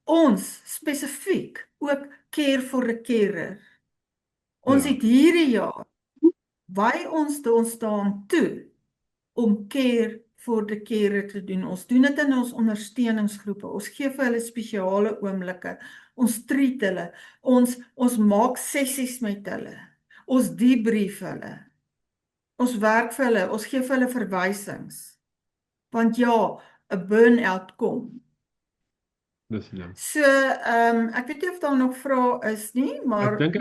ons spesifiek ook care for the carer. Ons het hierdie jaar wy ons staan toe om care for the carer te doen. Ons doen dit in ons ondersteuningsgroepe. Ons gee vir hulle spesiale oomblikke. Ons treat hulle. Ons maak sessies met hulle. Ons debrief hulle. Ons werk vir hulle. Ons gee vir hulle verwysings. Want ja, 'n burn-out kom. So, ek weet nie of daar nog vrae is nie, maar ek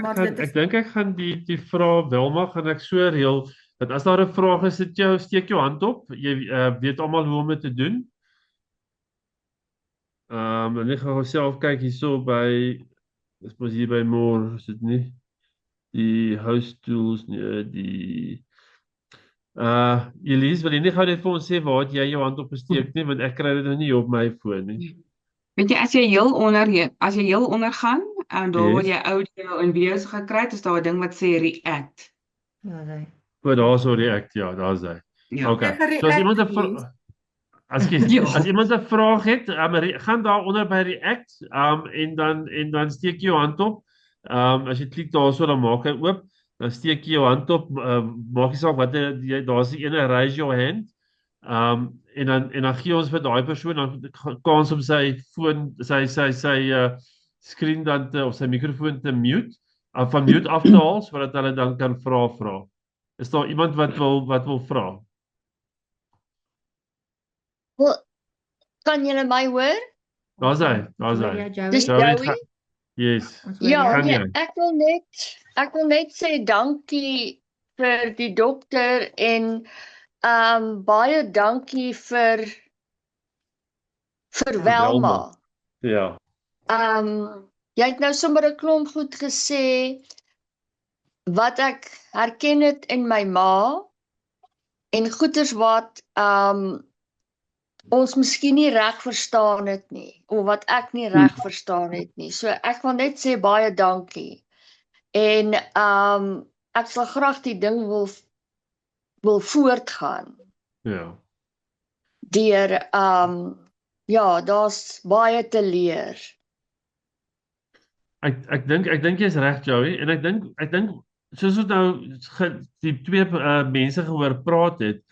dink ek gaan die vrae Wilma gaan ek so reël dat as daar 'n vraag is, steek jou hand op. Jy weet almal hoe om dit te doen. En ek gaan self kyk hierso by Dis mos hier by Moore, is dit nie? Die house tools, nee, die Elise, wil jy nie gou net vir ons sê waar het jy jou hand op gesteek nie, want ek kry dit nou nie op my foon nie. Weet jy, as jy heel onder gaan, en daar word jy audio en video's gekry, is daar 'n ding wat sê react. Ja, nee. O, daar's so react, ja, daar's hy. Ja. Okay. So as iemand 'n as iemand 'n vraag het, gaan daar onder by react, en dan steek jy jou hand op. As jy klik daarso, dan maak hy oop. Dan steek jy jou hand op, maak nie saak wat daar's die ene raise your hand. En dan gee ons vir daai persoon dan kans om sy foon, sy skerm dan of sy mikrofoon te mute, van mute af te haal sodat hulle dan kan vra. Is daar iemand wat wil vra? Kan julle my hoor? Daar's hy. Dis Joey? Yes. Ja, ek wil net sê dankie vir die dokter en baie dankie vir Welma. Ja. Jy het nou sommer 'n klomp goed gesê wat ek herken het in my ma en goeters wat ons miskien nie reg verstaan het nie, of wat ek nie reg verstaan het nie. So ek wil net sê baie dankie. En ek sal graag die ding wil voortgaan. Ja. Deur ja, daar's baie te leer. Ek dink jy's reg, Joey, en ek dink soos ons nou die twee mense gehoor praat het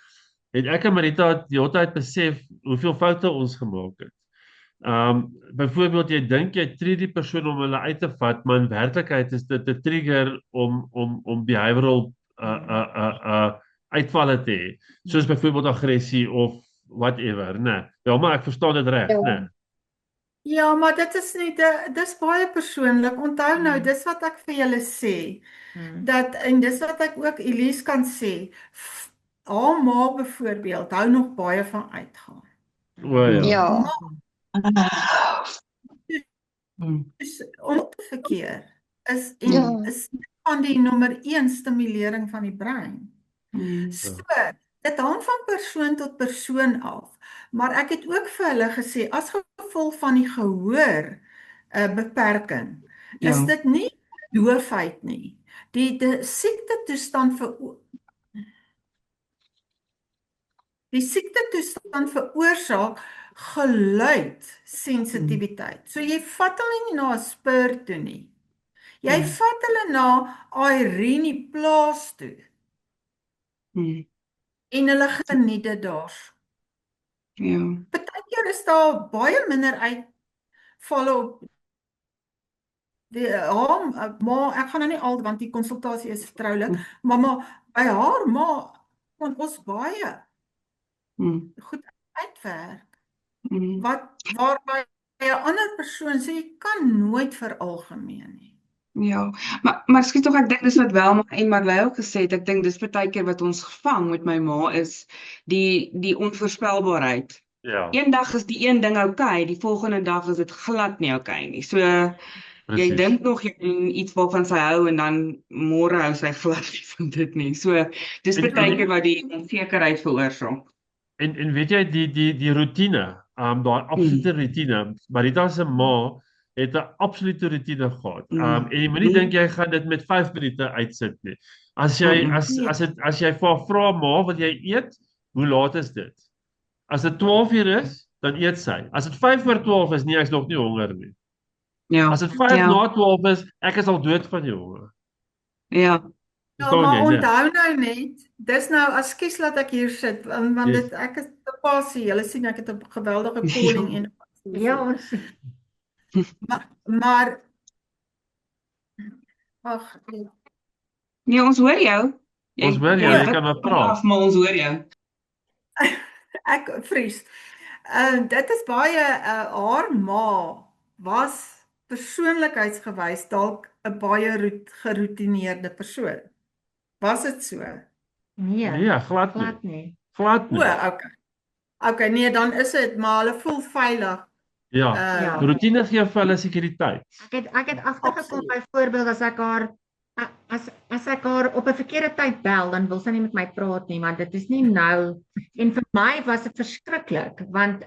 ek en Marita die hele tyd besef hoeveel foute ons gemaak het. Byvoorbeeld jy dink jy tree die persoon om hulle uit te vat, maar in werklikheid is dit 'n trigger om behavioral uitvalle te hê. Soos byvoorbeeld aggressie of whatever, né? Ja, maar ek verstaan dit reg, né? Ja, maar dit is nie dis baie persoonlik. Onthou nou, dis wat ek vir julle sê. En dis wat ek ook Elise kan sê. Haar ma byvoorbeeld hou nog baie van uitgaan. O ja. Verkeer is van die nommer 1 stimulering van die brein. So, dit hang van persoon tot persoon af. Maar ek het ook vir hulle gesê, as gevolg van die gehoor beperking, is dit nie doofheid nie. Die siektetoestand veroorsaak geluidsensitiwiteit. So jy vat hulle nie na 'n spur toe nie. Jy vat hulle na Irene plaas toe. En hulle geniet dit daar. Ja. Partykeer is daar baie minder uitvalle op maar ek gaan nou nie al want die konsultasie is vertroulik, maar by haar ma kon ons baie goed uitwerk. Waarby 'n ander persoon sê jy kan nooit veralgemeen nie. Ja, maar skiet tog ek dink dis wat Welma en Marley ook gesê het, ek dink dis partykeer wat ons gevang met my ma is die onvoorspelbaarheid. Ja. Eendag is die een ding okay, die volgende dag is dit glad nie okay nie. So jy dink nog jy doen iets waarvan sy hou en dan môre hou sy glad nie van dit nie. So dis partykeer wat die onsekerheid veroorsaak. En weet jy die routine, daai absolute routine, Marita se ma het 'n absolute routine gehad. En jy moenie dink jy gaan dit met 5 minute uitsit nie. As jy vir haar vra, ma, wil jy eet? Hoe laat is dit? As dit 12 uur is, dan eet sy. As dit 5 voor 12 is, nee, ek's nog nie honger nie. Ja. As dit 5 na 12 is, ek is al dood van die honger. Ja. Ja, maar onthou nou net, dis nou, ekskuus laat ek hier sit, want dit ek is te passie, julle sien ek het 'n geweldige calling en ja, maar ag nee, ons hoor jou. Ons hoor jou, jy kan maar praat. Maar ons hoor jou. Ek vries. Dit is baie haar ma was persoonlikheidsgewys dalk 'n baie geroutineerde persoon. Was dit so? Nee, glad nie. Glad nie. O, okay. Okay, nee, dan is dit, maar hulle voel veilig Ja, roetine gee vir hulle sekuriteit. Ek het agtergekom byvoorbeeld as ek haar op 'n verkeerde tyd bel, dan wil sy nie met my praat nie, want dit is nie nou. En vir my was dit verskriklik, want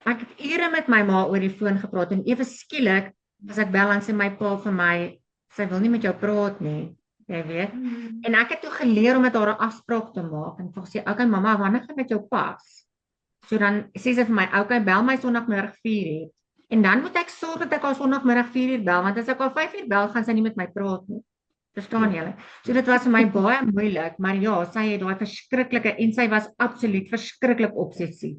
ek het ure met my ma oor die foon gepraat en ewe skielik as ek bel en sê my pa vir my, sy wil nie met jou praat nie, jy weet. En ek het toe geleer om met haar 'n afspraak te maak en vir sê, okay mamma, wanneer gaan dit jou pas? So dan sê sy vir my, okay, bel my Sondagmiddag 4:00. En dan moet ek sorg dat ek haar Sondagmiddag 4:00 bel, want as ek haar 5:00 bel, gaan sy nie met my praat nie. Verstaan julle? So dit was vir my baie moeilik, maar ja, sy het daai verskriklike en sy was absoluut verskriklik obsessief.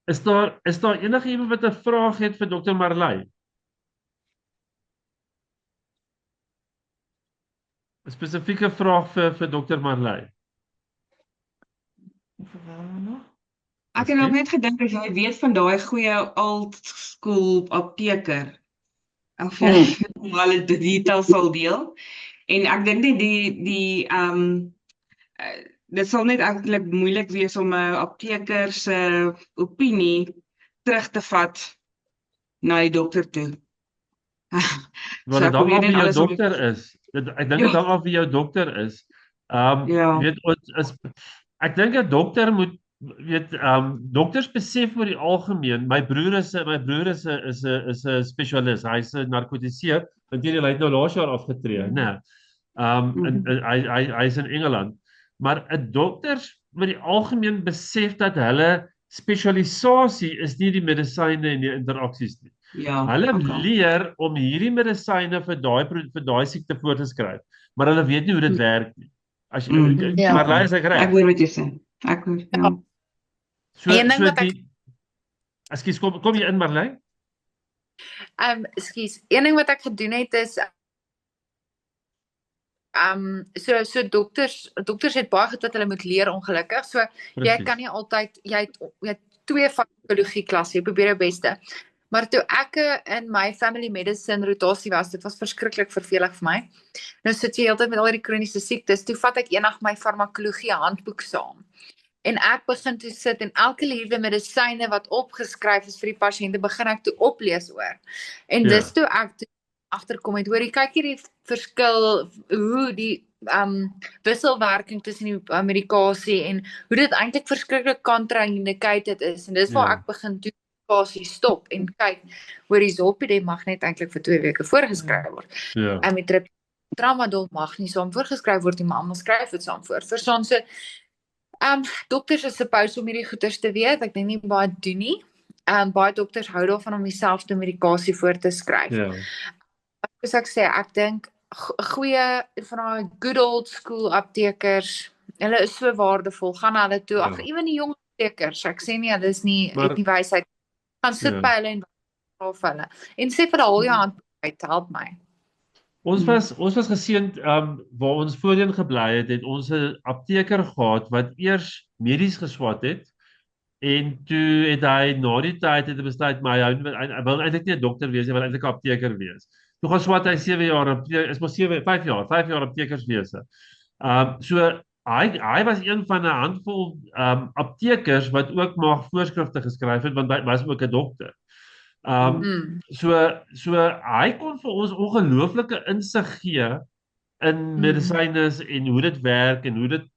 Is daar enige iemand wat 'n vraag het vir Dr. Marley? 'n Spesifieke vraag vir Dr. Marley. Ek het nog net gedink as jy weet van daai goeie old school apteker. Of hulle die details sal deel. En ek dink nie dit sal net eintlik moeilik wees om 'n apteker se opinie terug te vat na die dokter toe. Wat dit dan af wie jou dokter is. Ek dink dit hang af wie jou dokter is. Weet ek dink 'n dokter moet dokters besef oor die algemeen. My broer is 'n spesialis. Hy's 'n narkotiseer. Inteendeel hy het nou laas jaar afgetree, né? Hy's in Engeland. Maar 'n dokters met die algemeen besef dat hulle spesialisasie is nie die medisyne en die interaksies nie. Hulle leer om hierdie medisyne vir daai siekte voor te skryf, maar hulle weet nie hoe dit werk nie. As jy maar lei sê reg. Ek hoor wat jy sê. Ek hoor. Ekskuus, kom jy in Marley? Ekskuus. Een ding wat ek gedoen het is so dokters het baie goed wat hulle moet leer ongelukkig. So jy kan nie altyd jy het 2 farmakologie klasse, jy probeer jou beste. Maar toe ek in my family medicine rotasie was, dit was verskriklik vervelig vir my. Nou sit jy heeltyd met al die kroniese siektes, toe vat ek eendag my farmakologie handboek saam. En ek begin toe sit en elke liewe medisyne wat opgeskryf is vir die pasiënte begin ek toe oplees oor. En dis toe ek toe agterkom het, hoorie, kyk hierdie verskil, hoe die wisselwerking tussen die medikasie en hoe dit eintlik verskriklik contra-indicated is. En dis waar ek begin toe medikasie stop en kyk, hoorie, Zolpidem mag net eintlik vir 2 weke voorgeskryf word. En met tramadol mag nie saam voorgeskryf word nie, maar almal skryf dit saam voor. Verstaan so, dokters is supposed om hierdie goeders te weet, ek dink nie baie doen nie. Baie dokters hou daarvan om dieselfde medikasie voor te skryf. Soos ek sê, ek dink goeie van daai good old school aptekers, hulle is so waardevol, gaan hulle toe, ewen die jong aptekers, ek sê nie, hulle is nie, het nie wysheid, gaan sit by hulle en vraag hulle, en sê vir al jou hand uit, help my. Ons was geseënd, waar ons voorheen gebly het ons 'n apteker gehad, wat eers medies geswat het, en toe het hy na die tyd het besluit, maar hy wil eintlik nie 'n dokter wees, hy wil eintlik 'n apteker wees. Toe gaan swat hy 7 jaar, is maar 5 jaar aptekerswese. So hy was een van 'n handvol aptekers wat ook maar voorskrifte geskryf het, want hy was ook 'n dokter. So hy kon vir ons ongelooflike insig gee in medisyne en hoe dit werk en hoe dit